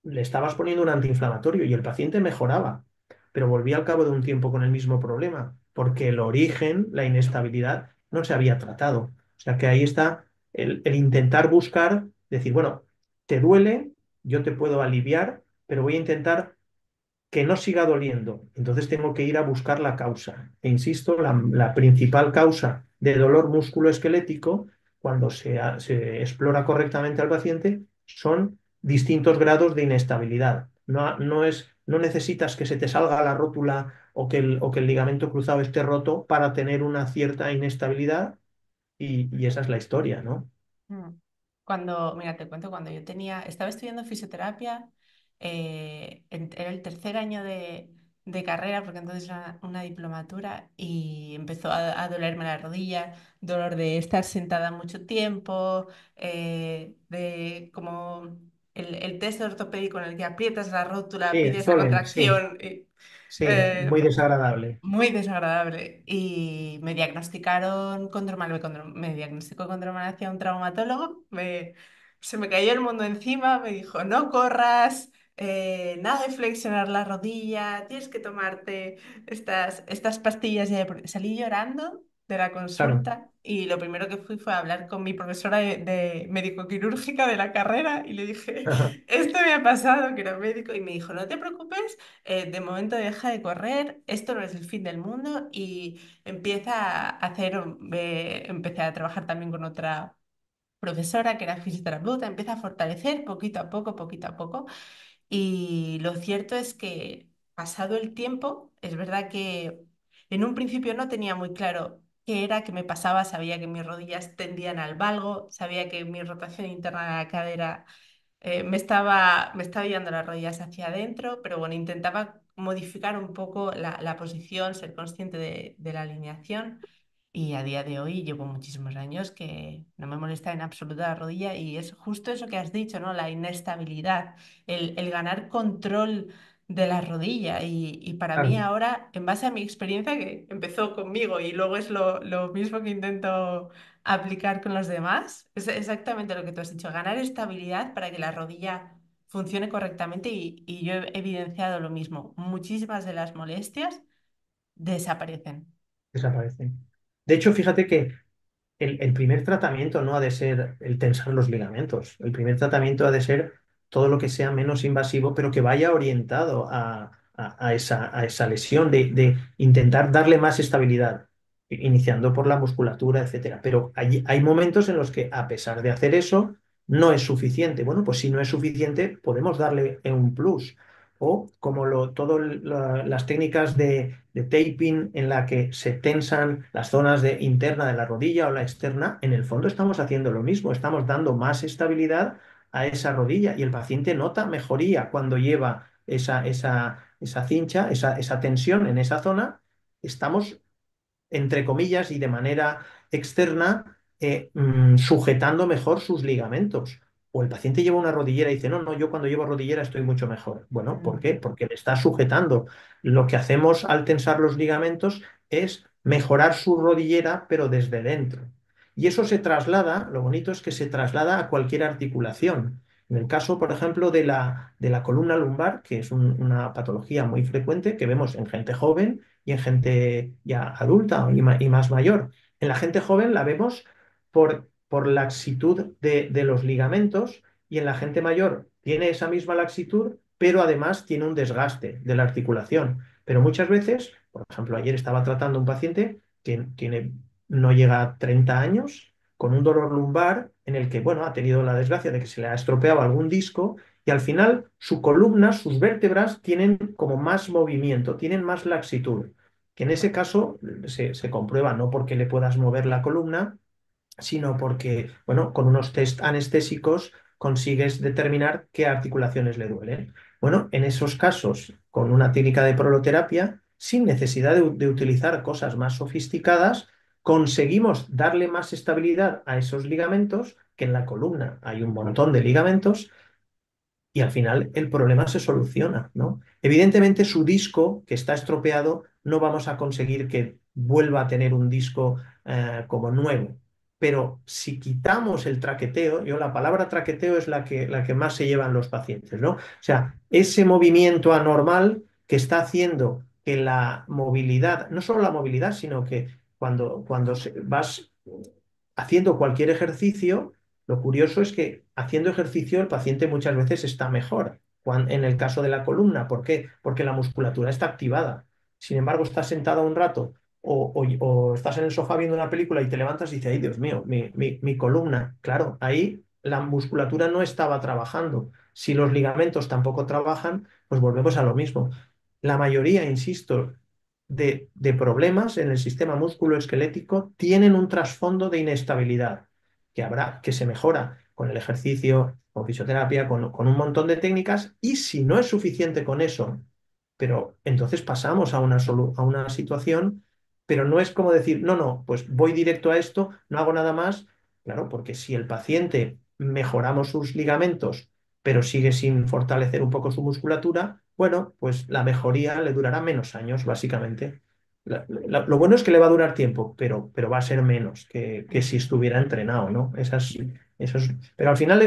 le estabas poniendo un antiinflamatorio y el paciente mejoraba, pero volvía al cabo de un tiempo con el mismo problema, porque el origen, la inestabilidad, no se había tratado. O sea que ahí está el intentar buscar, decir, bueno, te duele, yo te puedo aliviar, pero voy a intentar que no siga doliendo. Entonces tengo que ir a buscar la causa. E insisto, la principal causa de dolor musculoesquelético, cuando se explora correctamente al paciente, son distintos grados de inestabilidad. No necesitas que se te salga la rótula o que el ligamento cruzado esté roto para tener una cierta inestabilidad y esa es la historia, ¿no? Mm. Mira, te cuento, cuando estaba estudiando fisioterapia, era el tercer año de carrera, porque entonces era una diplomatura, y empezó a dolerme la rodilla, dolor de estar sentada mucho tiempo, de como el test ortopédico en el que aprietas la rótula, Sí, pides la Zolen, sí, contracción. sí, Eh, muy desagradable. Muy desagradable. Y me diagnosticaron condromal, me diagnosticó condromal hacia un traumatólogo. Se me cayó el mundo encima, me dijo, no corras, nada de flexionar la rodilla, tienes que tomarte estas pastillas. Salí llorando de la Claro. consulta y lo primero que fui fue a hablar con mi profesora de médico-quirúrgica de la carrera y le dije, esto me ha pasado, que era médico, y me dijo, no te preocupes, de momento deja de correr, esto no es el fin del mundo y empieza a empecé a trabajar también con otra profesora que era fisioterapeuta, empieza a fortalecer poquito a poco. Y lo cierto es que pasado el tiempo, es verdad que en un principio no tenía muy claro qué era, qué me pasaba, sabía que mis rodillas tendían al valgo, sabía que mi rotación interna de la cadera me estaba guiando las rodillas hacia adentro, pero bueno, intentaba modificar un poco la posición, ser consciente de la alineación. Y a día de hoy llevo muchísimos años que no me molesta en absoluto la rodilla y es justo eso que has dicho, ¿no? La inestabilidad, el ganar control de la rodilla. Y para mí Claro. ahora, en base a mi experiencia, que empezó conmigo y luego es lo mismo que intento aplicar con los demás, es exactamente lo que tú has dicho, ganar estabilidad para que la rodilla funcione correctamente y yo he evidenciado lo mismo. Muchísimas de las molestias desaparecen. Desaparecen. De hecho, fíjate que el primer tratamiento no ha de ser el tensar los ligamentos. El primer tratamiento ha de ser todo lo que sea menos invasivo, pero que vaya orientado a esa lesión, de intentar darle más estabilidad, iniciando por la musculatura, etcétera. Pero hay momentos en los que, a pesar de hacer eso, no es suficiente. Bueno, pues si no es suficiente, podemos darle un plus. O como todas las técnicas de taping en la que se tensan las zonas interna de la rodilla o la externa, en el fondo estamos haciendo lo mismo, estamos dando más estabilidad a esa rodilla y el paciente nota mejoría cuando lleva esa cincha, esa tensión en esa zona. Estamos entre comillas y de manera externa, sujetando mejor sus ligamentos. O el paciente lleva una rodillera y dice, no, no, yo cuando llevo rodillera estoy mucho mejor. Bueno, ¿por qué? Mm. Porque le está sujetando. Lo que hacemos al tensar los ligamentos es mejorar su rodillera, pero desde dentro. Y eso se traslada, lo bonito es que se traslada a cualquier articulación. En el caso, por ejemplo, de la columna lumbar, que es una patología muy frecuente que vemos en gente joven, y en gente ya adulta y más mayor. En la gente joven la vemos por laxitud de los ligamentos y en la gente mayor tiene esa misma laxitud, pero además tiene un desgaste de la articulación. Pero muchas veces, por ejemplo, ayer estaba tratando un paciente que no llega a 30 años con un dolor lumbar en el que, bueno, ha tenido la desgracia de que se le ha estropeado algún disco y al final su columna, sus vértebras tienen como más movimiento, tienen más laxitud, que en ese caso se comprueba no porque le puedas mover la columna, sino porque, bueno, con unos test anestésicos consigues determinar qué articulaciones le duelen. Bueno, en esos casos, con una técnica de proloterapia, sin necesidad de utilizar cosas más sofisticadas, conseguimos darle más estabilidad a esos ligamentos, que en la columna hay un montón de ligamentos, y al final el problema se soluciona, ¿no? Evidentemente su disco que está estropeado no vamos a conseguir que vuelva a tener un disco como nuevo, pero si quitamos el traqueteo, yo la palabra traqueteo es la que más se llevan los pacientes, ¿no? O sea, ese movimiento anormal que está haciendo que la movilidad, no solo la movilidad, sino que cuando vas haciendo cualquier ejercicio, lo curioso es que haciendo ejercicio el paciente muchas veces está mejor. En el caso de la columna, ¿por qué? Porque la musculatura está activada. Sin embargo, estás sentado un rato o estás en el sofá viendo una película y te levantas y dices, ay, Dios mío, mi columna. Claro, ahí la musculatura no estaba trabajando. Si los ligamentos tampoco trabajan, pues volvemos a lo mismo. La mayoría, insisto, de problemas en el sistema musculoesquelético tienen un trasfondo de inestabilidad que se mejora con el ejercicio, con fisioterapia, con un montón de técnicas, y si no es suficiente con eso, pero entonces pasamos a una situación, pero no es como decir, no, no, pues voy directo a esto, no hago nada más, claro, porque si el paciente mejoramos sus ligamentos, pero sigue sin fortalecer un poco su musculatura, bueno, pues la mejoría le durará menos años, básicamente. Lo bueno es que le va a durar tiempo, pero va a ser menos que si estuviera entrenado, ¿no? Pero al final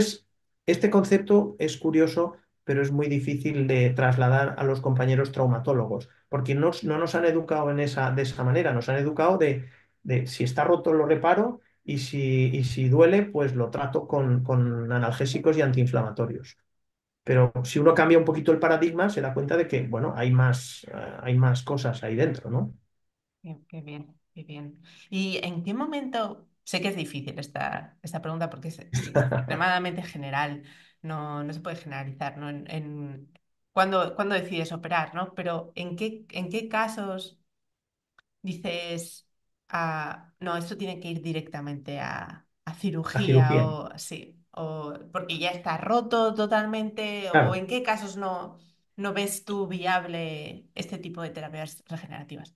este concepto es curioso, pero es muy difícil de trasladar a los compañeros traumatólogos, porque no nos han educado de esa manera, nos han educado de si está roto lo reparo y si duele, pues lo trato con analgésicos y antiinflamatorios. Pero si uno cambia un poquito el paradigma, se da cuenta de que, bueno, hay más cosas ahí dentro, ¿no? Qué bien, qué bien. ¿Y en qué momento? Sé que es difícil esta pregunta porque es extremadamente general, no se puede generalizar, ¿no? ¿Cuándo decides operar, ¿no? Pero ¿en qué casos dices, no, esto tiene que ir directamente a La cirugía cirugía. o sí, o porque ya está roto totalmente, o Claro. en qué casos no ves tú viable este tipo de terapias regenerativas?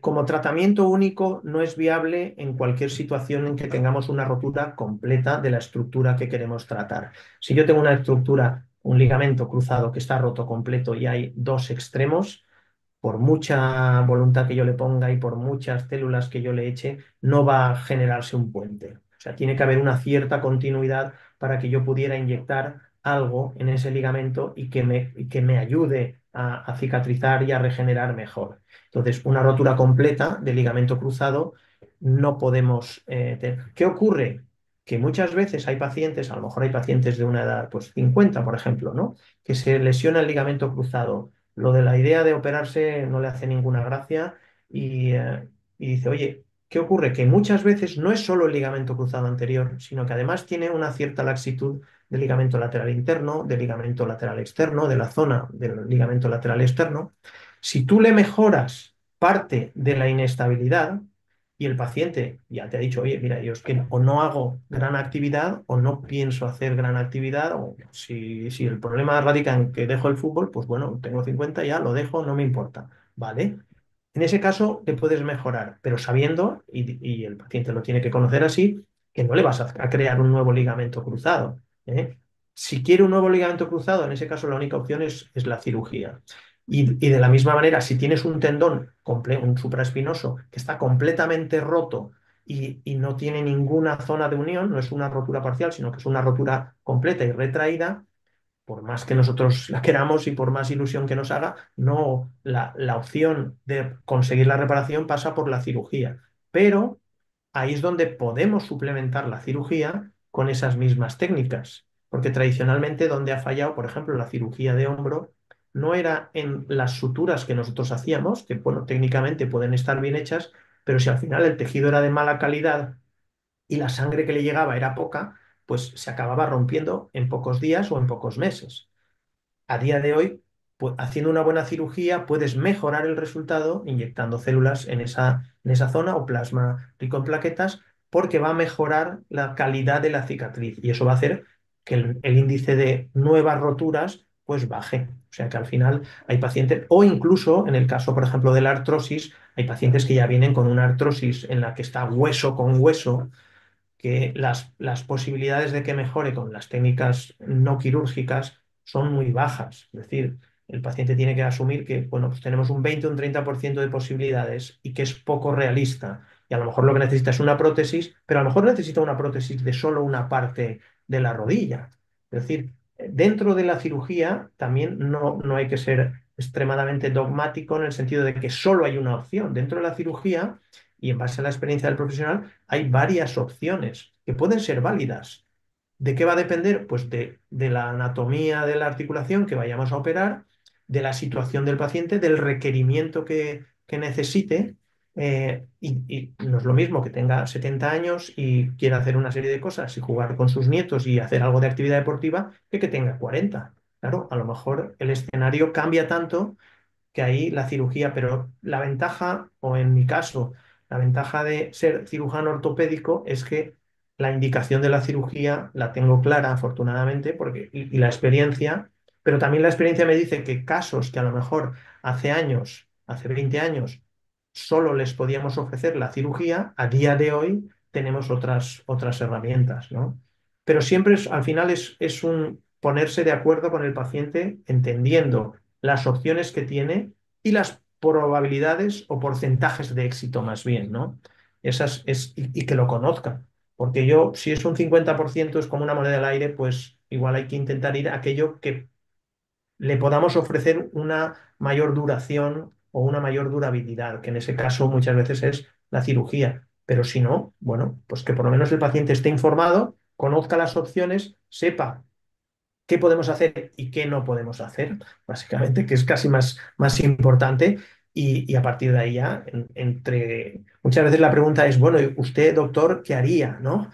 Como tratamiento único no es viable en cualquier situación en que tengamos una rotura completa de la estructura que queremos tratar. Si yo tengo una estructura, un ligamento cruzado que está roto completo y hay dos extremos, por mucha voluntad que yo le ponga y por muchas células que yo le eche, no va a generarse un puente. O sea, tiene que haber una cierta continuidad para que yo pudiera inyectar algo en ese ligamento y que me ayude a cicatrizar y a regenerar mejor. Entonces, una rotura completa de ligamento cruzado no podemos tener. ¿Qué ocurre? Que muchas veces hay pacientes, a lo mejor hay pacientes de una edad, pues 50, por ejemplo, ¿no? Que se lesiona el ligamento cruzado. Lo de la idea de operarse no le hace ninguna gracia y dice, oye, ¿qué ocurre? Que muchas veces no es solo el ligamento cruzado anterior, sino que además tiene una cierta laxitud del ligamento lateral interno, del ligamento lateral externo, de la zona del ligamento lateral externo. Si tú le mejoras parte de la inestabilidad y el paciente ya te ha dicho, oye, mira, yo es que o no hago gran actividad o no pienso hacer gran actividad, o si el problema radica en que dejo el fútbol, pues bueno, tengo 50 ya, lo dejo, no me importa, ¿vale? En ese caso le puedes mejorar, pero sabiendo, y el paciente lo tiene que conocer así, que no le vas a crear un nuevo ligamento cruzado, ¿eh? Si quiere un nuevo ligamento cruzado, en ese caso la única opción es la cirugía. Y de la misma manera, si tienes un tendón, un supraespinoso, que está completamente roto y no tiene ninguna zona de unión, no es una rotura parcial, sino que es una rotura completa y retraída, por más que nosotros la queramos y por más ilusión que nos haga, no, la opción de conseguir la reparación pasa por la cirugía. Pero ahí es donde podemos suplementar la cirugía con esas mismas técnicas, porque tradicionalmente donde ha fallado, por ejemplo, la cirugía de hombro, no era en las suturas que nosotros hacíamos, que bueno, técnicamente pueden estar bien hechas, pero si al final el tejido era de mala calidad y la sangre que le llegaba era poca, pues se acababa rompiendo en pocos días o en pocos meses. A día de hoy, haciendo una buena cirugía, puedes mejorar el resultado inyectando células en esa zona o plasma rico en plaquetas porque va a mejorar la calidad de la cicatriz y eso va a hacer que el índice de nuevas roturas pues baje. O sea que al final hay pacientes, o incluso en el caso, por ejemplo, de la artrosis, hay pacientes que ya vienen con una artrosis en la que está hueso con hueso, que las posibilidades de que mejore con las técnicas no quirúrgicas son muy bajas. Es decir, el paciente tiene que asumir que, bueno, pues tenemos un 20 o un 30% de posibilidades y que es poco realista. Y a lo mejor lo que necesita es una prótesis, pero a lo mejor necesita una prótesis de solo una parte de la rodilla. Es decir, dentro de la cirugía también no hay que ser extremadamente dogmático en el sentido de que solo hay una opción. Dentro de la cirugía y en base a la experiencia del profesional, hay varias opciones que pueden ser válidas. ¿De qué va a depender? Pues de la anatomía de la articulación que vayamos a operar, de la situación del paciente, del requerimiento que necesite. Y no es lo mismo que tenga 70 años y quiera hacer una serie de cosas y jugar con sus nietos y hacer algo de actividad deportiva que tenga 40. Claro, a lo mejor el escenario cambia tanto que ahí la cirugía, pero la ventaja, o en mi caso, la ventaja de ser cirujano ortopédico es que la indicación de la cirugía la tengo clara, afortunadamente, porque, y la experiencia, pero también la experiencia me dice que casos que a lo mejor hace años, hace 20 años, solo les podíamos ofrecer la cirugía, a día de hoy tenemos otras herramientas, ¿no? Pero siempre al final es un ponerse de acuerdo con el paciente, entendiendo las opciones que tiene y las probabilidades o porcentajes de éxito más bien, ¿no? Y que lo conozca. Porque yo, si es un 50% es como una moneda al aire, pues igual hay que intentar ir a aquello que le podamos ofrecer una mayor duración o una mayor durabilidad, que en ese caso muchas veces es la cirugía. Pero si no, bueno, pues que por lo menos el paciente esté informado, conozca las opciones, sepa qué podemos hacer y qué no podemos hacer, básicamente, que es casi más importante. Y a partir de ahí ya, muchas veces la pregunta es, bueno, ¿y usted, doctor, qué haría? ¿No?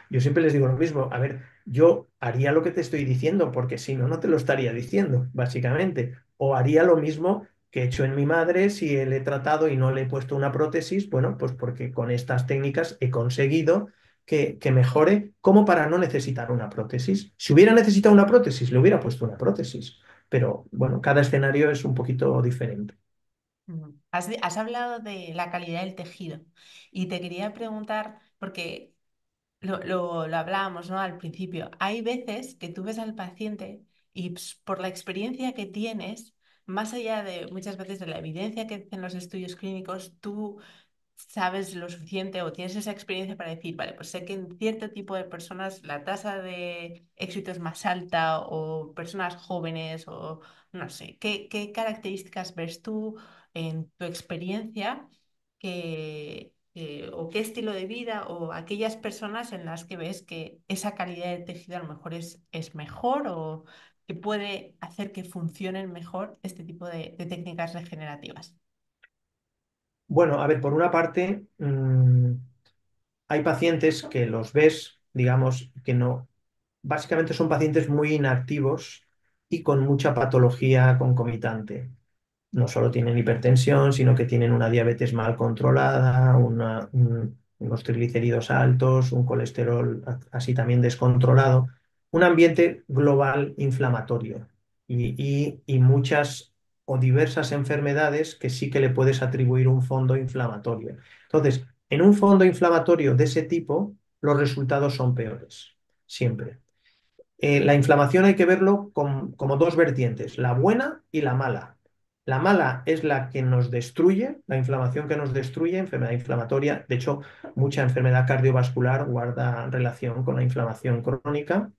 Yo siempre les digo lo mismo, a ver, yo haría lo que te estoy diciendo, porque si no, no te lo estaría diciendo, básicamente. O haría lo mismo que he hecho en mi madre si le he tratado y no le he puesto una prótesis, bueno, pues porque con estas técnicas he conseguido que mejore como para no necesitar una prótesis. Si hubiera necesitado una prótesis, le hubiera puesto una prótesis. Pero bueno, cada escenario es un poquito diferente. Has hablado de la calidad del tejido y te quería preguntar, porque lo hablábamos, ¿no? Al principio, hay veces que tú ves al paciente y por la experiencia que tienes, más allá de muchas veces de la evidencia que dicen los estudios clínicos, tú sabes lo suficiente o tienes esa experiencia para decir, vale, pues sé que en cierto tipo de personas la tasa de éxito es más alta o personas jóvenes o no sé, ¿qué características ves tú en tu experiencia o qué estilo de vida o aquellas personas en las que ves que esa calidad de tejido a lo mejor es mejor o que puede hacer que funcionen mejor este tipo de técnicas regenerativas? Bueno, a ver, por una parte, hay pacientes que los ves, digamos, que no, básicamente son pacientes muy inactivos y con mucha patología concomitante. No solo tienen hipertensión, sino que tienen una diabetes mal controlada, unos triglicéridos altos, un colesterol así también descontrolado, un ambiente global inflamatorio y muchas o diversas enfermedades que sí que le puedes atribuir un fondo inflamatorio. Entonces, en un fondo inflamatorio de ese tipo, los resultados son peores, siempre. La inflamación hay que verlo como dos vertientes, la buena y la mala. La mala es la que nos destruye, la inflamación que nos destruye, enfermedad inflamatoria. De hecho, mucha enfermedad cardiovascular guarda relación con la inflamación crónica,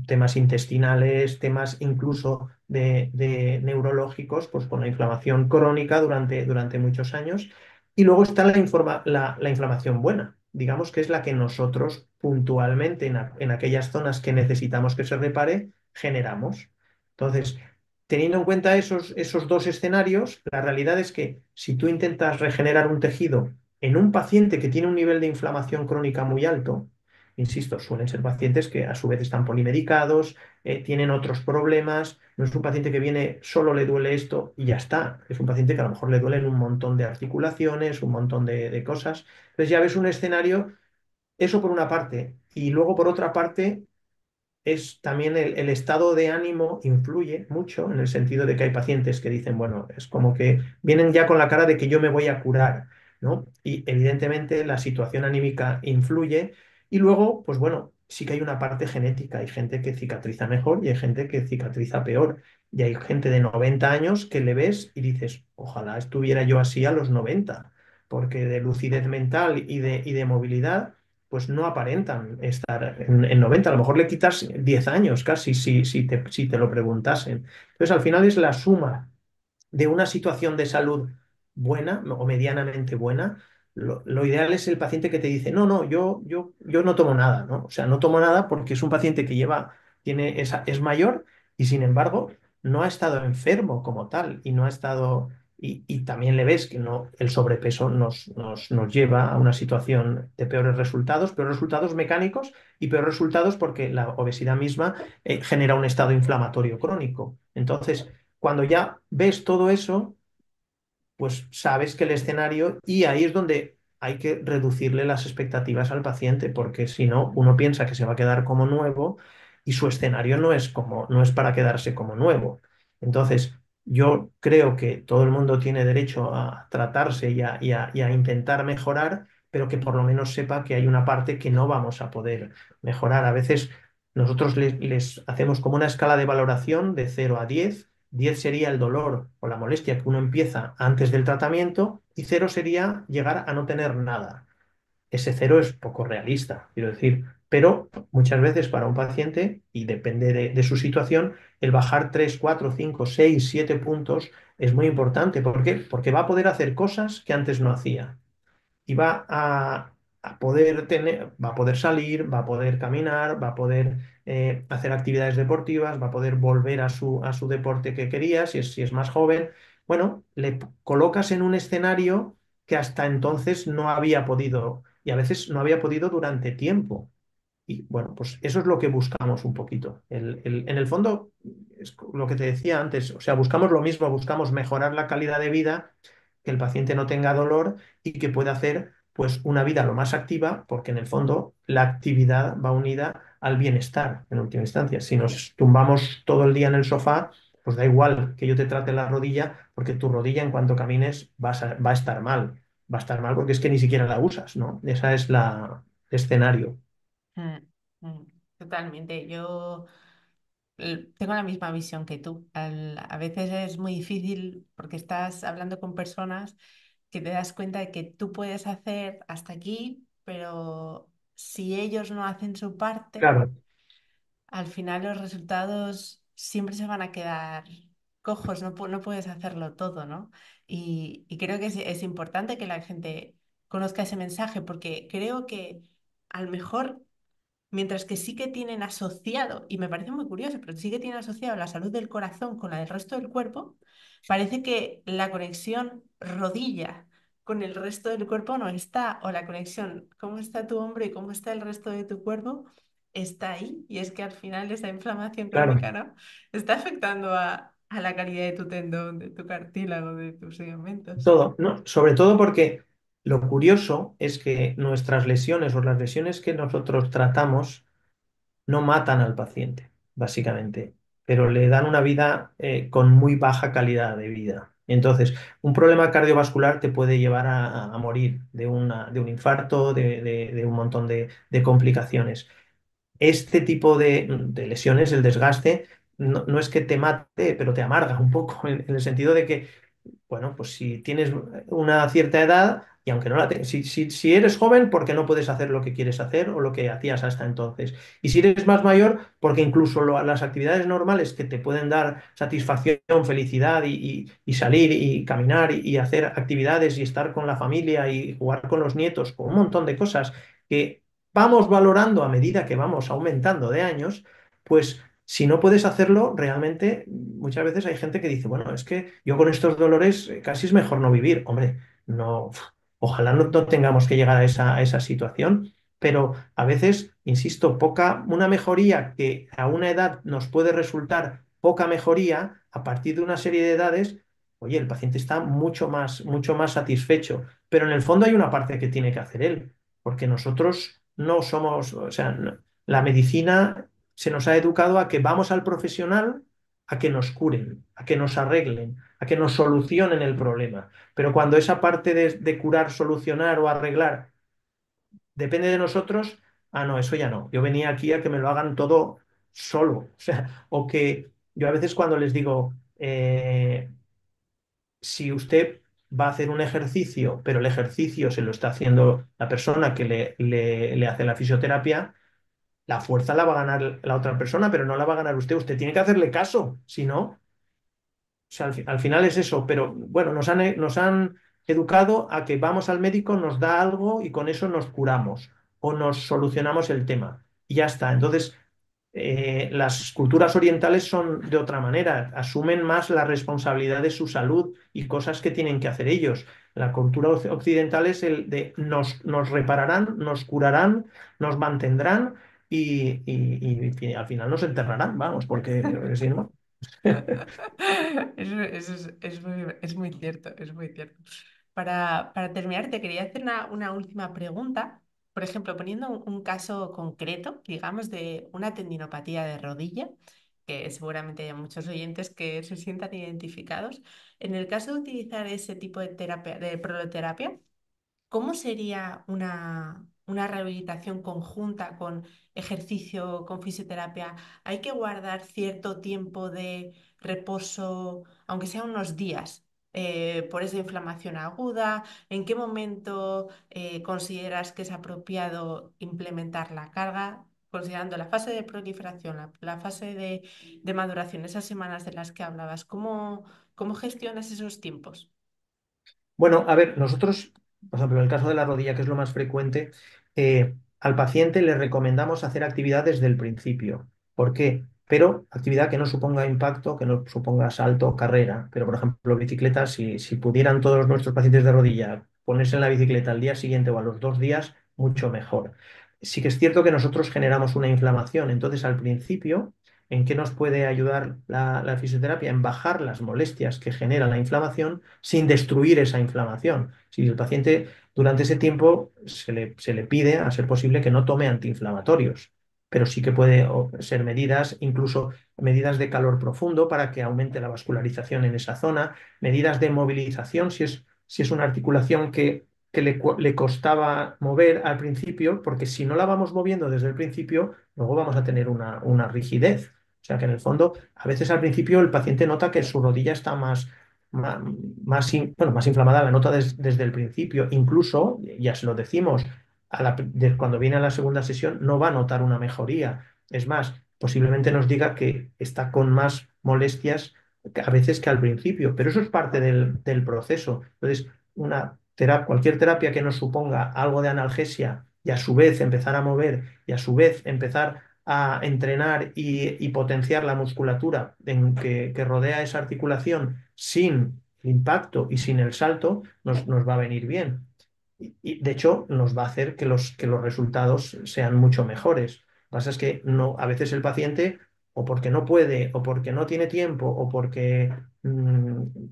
temas intestinales, temas incluso de neurológicos, pues con la inflamación crónica durante muchos años. Y luego está la inflamación buena, digamos que es la que nosotros puntualmente en aquellas zonas que necesitamos que se repare, generamos. Entonces, teniendo en cuenta esos dos escenarios, la realidad es que si tú intentas regenerar un tejido en un paciente que tiene un nivel de inflamación crónica muy alto, insisto, suelen ser pacientes que a su vez están polimedicados, tienen otros problemas. No es un paciente que viene, solo le duele esto y ya está. Es un paciente que a lo mejor le duelen un montón de articulaciones, un montón de cosas. Entonces ya ves un escenario, eso por una parte. Y luego por otra parte es también el estado de ánimo influye mucho en el sentido de que hay pacientes que dicen, bueno, es como que vienen ya con la cara de que yo me voy a curar, ¿no? Y evidentemente la situación anímica influye y luego, pues bueno, sí que hay una parte genética, hay gente que cicatriza mejor y hay gente que cicatriza peor. Y hay gente de 90 años que le ves y dices, ojalá estuviera yo así a los 90 porque de lucidez mental y de movilidad pues no aparentan estar en 90. A lo mejor le quitas 10 años casi si te lo preguntasen. Entonces, al final es la suma de una situación de salud buena o medianamente buena. Lo ideal es el paciente que te dice, no, no, yo no tomo nada, ¿no? O sea, no tomo nada porque es un paciente que es mayor y sin embargo no ha estado enfermo como tal y no ha estado y también le ves que no, el sobrepeso nos lleva a una situación de peores resultados mecánicos y peores resultados porque la obesidad misma genera un estado inflamatorio crónico. Entonces, cuando ya ves todo eso, pues sabes que el escenario, y ahí es donde hay que reducirle las expectativas al paciente, porque si no, uno piensa que se va a quedar como nuevo y su escenario no es para quedarse como nuevo. Entonces, yo creo que todo el mundo tiene derecho a tratarse y a intentar mejorar, pero que por lo menos sepa que hay una parte que no vamos a poder mejorar. A veces nosotros les hacemos como una escala de valoración de 0 a 10. 10 sería el dolor o la molestia que uno empieza antes del tratamiento y 0 sería llegar a no tener nada. Ese 0 es poco realista, quiero decir, pero muchas veces para un paciente, y depende de su situación, el bajar 3, 4, 5, 6, 7 puntos es muy importante. ¿Por qué? Porque va a poder hacer cosas que antes no hacía y va a poder salir, va a poder caminar, va a poder hacer actividades deportivas, va a poder volver a su deporte que quería, si es más joven. Bueno, colocas en un escenario que hasta entonces no había podido, y a veces no había podido durante tiempo. Y bueno, pues eso es lo que buscamos un poquito. En el fondo, es lo que te decía antes, o sea, buscamos lo mismo, buscamos mejorar la calidad de vida, que el paciente no tenga dolor y que pueda hacer pues una vida lo más activa, porque en el fondo la actividad va unida al bienestar en última instancia. Si nos tumbamos todo el día en el sofá, pues da igual que yo te trate la rodilla, porque tu rodilla en cuanto camines va a estar mal. Va a estar mal porque es que ni siquiera la usas, ¿no? Esa es el escenario. Mm, Totalmente. Yo tengo la misma visión que tú. A veces es muy difícil porque estás hablando con personas que te das cuenta de que tú puedes hacer hasta aquí, pero si ellos no hacen su parte, Claro, al final los resultados siempre se van a quedar cojos, no puedes hacerlo todo, ¿no? Y creo que es importante que la gente conozca ese mensaje porque creo que a lo mejor mientras que sí que tienen asociado, y me parece muy curioso, pero sí que tienen asociado la salud del corazón con la del resto del cuerpo, parece que la conexión rodilla con el resto del cuerpo no está, o la conexión, cómo está tu hombro y cómo está el resto de tu cuerpo, está ahí. Y es que al final esa inflamación claro. crónica, ¿no? Está afectando a la calidad de tu tendón, de tu cartílago, de tus ligamentos. Todo, ¿no? Sobre todo porque lo curioso es que nuestras lesiones o las lesiones que nosotros tratamos no matan al paciente, básicamente, pero le dan una vida con muy baja calidad de vida. Entonces, un problema cardiovascular te puede llevar a morir de un infarto, de un montón de complicaciones. Este tipo de lesiones, el desgaste, no es que te mate, pero te amarga un poco, en el sentido de que bueno, pues si tienes una cierta edad y aunque no la tengas, si eres joven, porque no puedes hacer lo que quieres hacer o lo que hacías hasta entonces. Y si eres más mayor, porque incluso las actividades normales que te pueden dar satisfacción, felicidad y salir y caminar y hacer actividades y estar con la familia y jugar con los nietos, con un montón de cosas que vamos valorando a medida que vamos aumentando de años, pues si no puedes hacerlo, realmente muchas veces hay gente que dice, bueno, es que yo con estos dolores casi es mejor no vivir. Hombre, no, ojalá no tengamos que llegar a esa situación, pero a veces, insisto, una mejoría que a una edad nos puede resultar poca mejoría, a partir de una serie de edades, oye, el paciente está mucho más satisfecho. Pero en el fondo hay una parte que tiene que hacer él, porque nosotros no somos, o sea, la medicina se nos ha educado a que vamos al profesional a que nos curen, a que nos arreglen, a que nos solucionen el problema. Pero cuando esa parte de curar, solucionar o arreglar depende de nosotros, no, eso ya no. Yo venía aquí a que me lo hagan todo solo. O sea, o que yo a veces cuando les digo, si usted va a hacer un ejercicio, pero el ejercicio se lo está haciendo la persona que le hace la fisioterapia, la fuerza la va a ganar la otra persona, pero no la va a ganar usted. Usted tiene que hacerle caso, si no. O sea, al final es eso, pero bueno, nos han educado a que vamos al médico, nos da algo y con eso nos curamos o nos solucionamos el tema. Y ya está. Entonces, las culturas orientales son de otra manera, asumen más la responsabilidad de su salud y cosas que tienen que hacer ellos. La cultura occidental es el de nos repararán, nos curarán, nos mantendrán y al final nos enterrarán, vamos, porque si no. Es muy cierto, es muy cierto. Para terminar, te quería hacer una última pregunta. Por ejemplo, poniendo un caso concreto, digamos, de una tendinopatía de rodilla, que seguramente hay muchos oyentes que se sientan identificados. En el caso de utilizar ese tipo de terapia, de proloterapia, ¿cómo sería una rehabilitación conjunta con ejercicio, con fisioterapia? ¿Hay que guardar cierto tiempo de reposo, aunque sea unos días, por esa inflamación aguda? ¿En qué momento consideras que es apropiado implementar la carga? Considerando la fase de proliferación, la fase de maduración, esas semanas de las que hablabas, ¿cómo gestionas esos tiempos? Bueno, a ver, nosotros, por ejemplo, en el caso de la rodilla, que es lo más frecuente, al paciente le recomendamos hacer actividad desde el principio. ¿Por qué? Pero actividad que no suponga impacto, que no suponga salto o carrera. Pero, por ejemplo, bicicleta, si pudieran todos nuestros pacientes de rodilla ponerse en la bicicleta al día siguiente o a los 2 días, mucho mejor. Sí que es cierto que nosotros generamos una inflamación. Entonces, al principio, ¿en qué nos puede ayudar la fisioterapia? En bajar las molestias que genera la inflamación sin destruir esa inflamación. Si el paciente durante ese tiempo se le pide, a ser posible, que no tome antiinflamatorios, pero sí que puede ser medidas, incluso medidas de calor profundo para que aumente la vascularización en esa zona, medidas de movilización, si es una articulación que le costaba mover al principio, porque si no la vamos moviendo desde el principio, luego vamos a tener una rigidez. O sea que en el fondo, a veces al principio el paciente nota que su rodilla está ma- bueno, más inflamada, la nota desde el principio. Incluso, ya se lo decimos, cuando viene a la segunda sesión no va a notar una mejoría. Es más, posiblemente nos diga que está con más molestias a veces que al principio, pero eso es parte del proceso. Entonces, cualquier terapia que nos suponga algo de analgesia y a su vez empezar a mover y a su vez empezar a entrenar y potenciar la musculatura que rodea esa articulación sin el impacto y sin el salto, nos va a venir bien. De hecho, nos va a hacer que los resultados sean mucho mejores. Lo que pasa es que no, a veces el paciente, o porque no puede, o porque no tiene tiempo, o porque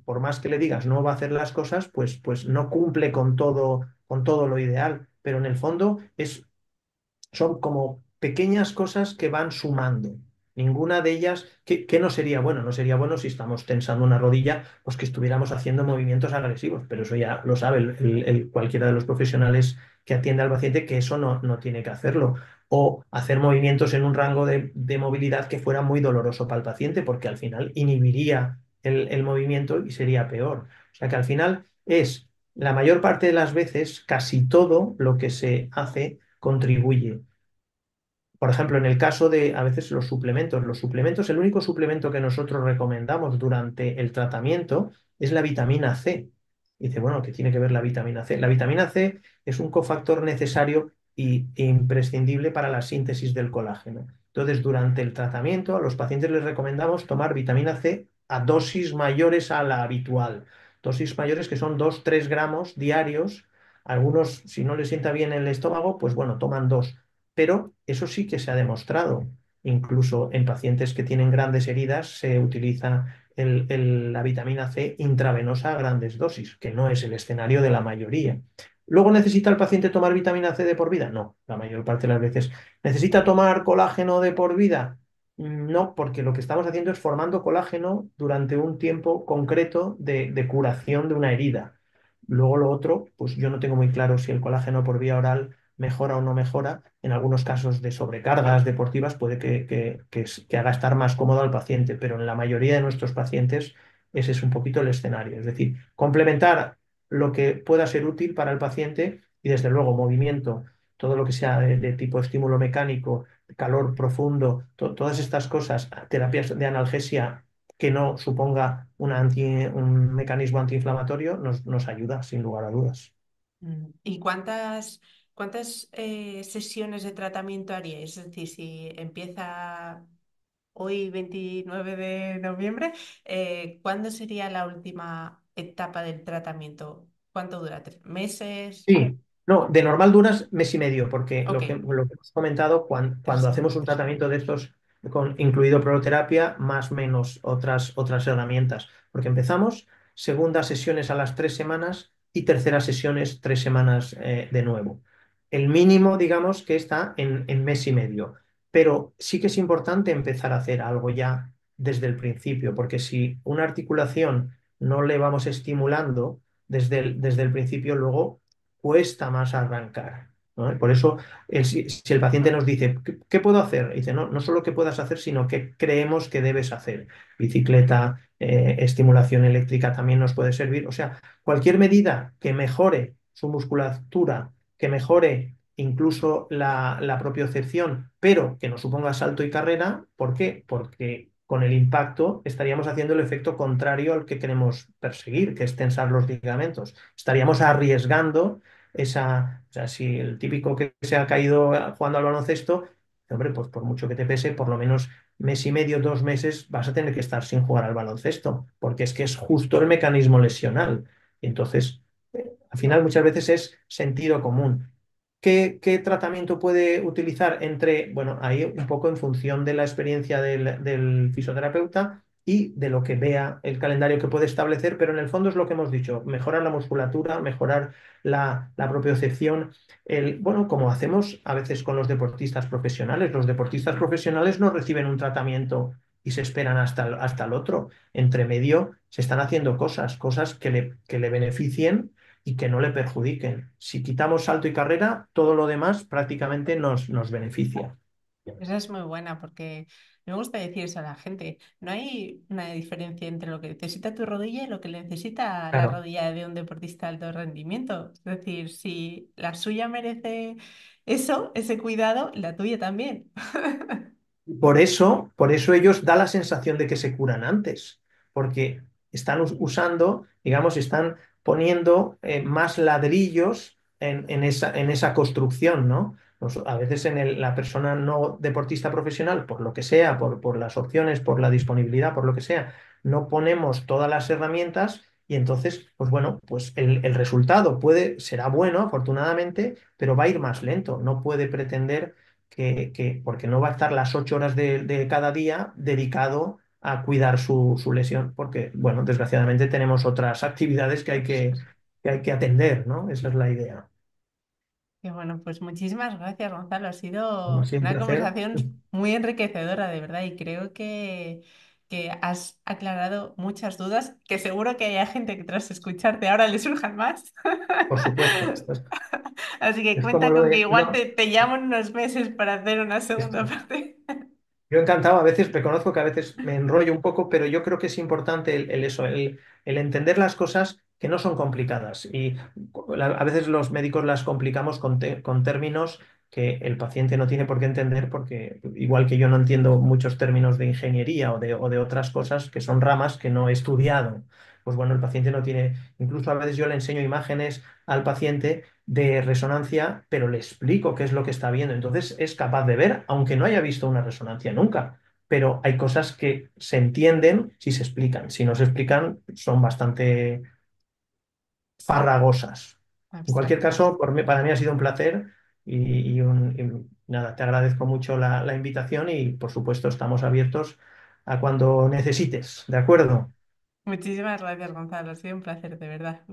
por más que le digas no va a hacer las cosas, pues no cumple con todo lo ideal. Pero en el fondo son como pequeñas cosas que van sumando. Ninguna de ellas, que no sería bueno, no sería bueno si estamos tensando una rodilla, pues que estuviéramos haciendo movimientos agresivos, pero eso ya lo sabe cualquiera de los profesionales que atiende al paciente, que eso no tiene que hacerlo. O hacer movimientos en un rango de movilidad que fuera muy doloroso para el paciente, porque al final inhibiría el movimiento y sería peor. O sea que al final es, la mayor parte de las veces, casi todo lo que se hace contribuye. Por ejemplo, en el caso de a veces los suplementos, el único suplemento que nosotros recomendamos durante el tratamiento es la vitamina C. Dice, bueno, ¿qué tiene que ver la vitamina C? La vitamina C es un cofactor necesario e imprescindible para la síntesis del colágeno. Entonces, durante el tratamiento, a los pacientes les recomendamos tomar vitamina C a dosis mayores a la habitual. Dosis mayores que son 2-3 gramos diarios, Algunos, si no les sienta bien el estómago, pues bueno, toman dos. Pero eso sí que se ha demostrado. Incluso en pacientes que tienen grandes heridas se utiliza la vitamina C intravenosa a grandes dosis, que no es el escenario de la mayoría. ¿Luego necesita el paciente tomar vitamina C de por vida? No, la mayor parte de las veces. ¿Necesita tomar colágeno de por vida? No, porque lo que estamos haciendo es formando colágeno durante un tiempo concreto de curación de una herida. Luego lo otro, pues yo no tengo muy claro si el colágeno por vía oral mejora o no mejora. En algunos casos de sobrecargas deportivas puede que haga estar más cómodo al paciente, pero en la mayoría de nuestros pacientes ese es un poquito el escenario. Es decir, complementar lo que pueda ser útil para el paciente y desde luego movimiento, todo lo que sea de tipo estímulo mecánico, calor profundo, todas estas cosas, terapias de analgesia que no suponga un mecanismo antiinflamatorio, nos ayuda sin lugar a dudas. ¿Y cuántas sesiones de tratamiento haríais? Es decir, si empieza hoy 29 de noviembre, ¿cuándo sería la última etapa del tratamiento? ¿Cuánto dura? ¿3 meses? Sí, no, de normal duras mes y medio, porque Ok, lo que hemos comentado, cuando tres hacemos un semanas. tratamiento de estos, incluido proloterapia, más o menos otras herramientas, porque empezamos segundas sesiones a las 3 semanas y terceras sesiones 3 semanas de nuevo. El mínimo, digamos, que está en mes y medio, pero sí que es importante empezar a hacer algo ya desde el principio, porque si una articulación no le vamos estimulando desde el principio, luego cuesta más arrancar, ¿no? Por eso, si el paciente nos dice, ¿qué puedo hacer? Dice, no, no solo qué puedas hacer, sino qué creemos que debes hacer. Bicicleta, estimulación eléctrica también nos puede servir. O sea, cualquier medida que mejore su musculatura, que mejore incluso la propiocepción, pero que no suponga salto y carrera, ¿por qué? Porque con el impacto estaríamos haciendo el efecto contrario al que queremos perseguir, que es tensar los ligamentos. Estaríamos arriesgando o sea, si el típico que se ha caído jugando al baloncesto, hombre, pues por mucho que te pese, por lo menos mes y medio, 2 meses vas a tener que estar sin jugar al baloncesto, porque es que es justo el mecanismo lesional. Entonces, al final muchas veces es sentido común. ¿Qué tratamiento puede utilizar entre, bueno, ahí un poco en función de la experiencia del fisioterapeuta y de lo que vea el calendario que puede establecer, pero en el fondo es lo que hemos dicho, mejorar la musculatura, mejorar la propiocepción, bueno, como hacemos a veces con los deportistas profesionales. Los deportistas profesionales no reciben un tratamiento y se esperan hasta el otro. Entre medio se están haciendo cosas que le beneficien y que no le perjudiquen. Si quitamos salto y carrera, todo lo demás prácticamente nos beneficia. Esa es muy buena porque me gusta decir eso a la gente. No hay una diferencia entre lo que necesita tu rodilla y lo que necesita la Claro. rodilla de un deportista de alto rendimiento. Es decir, si la suya merece eso, ese cuidado, la tuya también. Por eso ellos da la sensación de que se curan antes, porque están usando, digamos, están poniendo más ladrillos en esa construcción, ¿no? A veces la persona no deportista profesional, por lo que sea, por las opciones, por la disponibilidad, por lo que sea, no ponemos todas las herramientas y entonces, pues bueno, pues el resultado será bueno, afortunadamente, pero va a ir más lento. No puede pretender porque no va a estar las 8 horas de cada día dedicado a cuidar su lesión, porque, bueno, desgraciadamente tenemos otras actividades que hay que atender, ¿no? Esa es la idea. Y bueno, pues muchísimas gracias, Gonzalo. Ha Bueno, sido sí, un una placer. conversación muy enriquecedora, de verdad, y creo que has aclarado muchas dudas, que seguro que haya gente que tras escucharte ahora le surjan más. Por supuesto, esto es, Así que es como cuenta lo con que de... igual No, te llamo en unos meses para hacer una segunda esto- parte. Yo encantado, a veces reconozco que a veces me enrollo un poco, pero yo creo que es importante el entender las cosas que no son complicadas. Y a veces los médicos las complicamos con términos que el paciente no tiene por qué entender, porque igual que yo no entiendo muchos términos de ingeniería o de otras cosas que son ramas que no he estudiado, pues bueno, el paciente no tiene, incluso a veces yo le enseño imágenes al paciente de resonancia, pero le explico qué es lo que está viendo. Entonces es capaz de ver, aunque no haya visto una resonancia nunca. Pero hay cosas que se entienden si se explican. Si no se explican, son bastante farragosas. En cualquier abstractos. caso, para mí ha sido un placer y nada, te agradezco mucho la invitación y por supuesto estamos abiertos a cuando necesites, ¿de acuerdo? Muchísimas gracias, Gonzalo. Ha sido un placer, de verdad.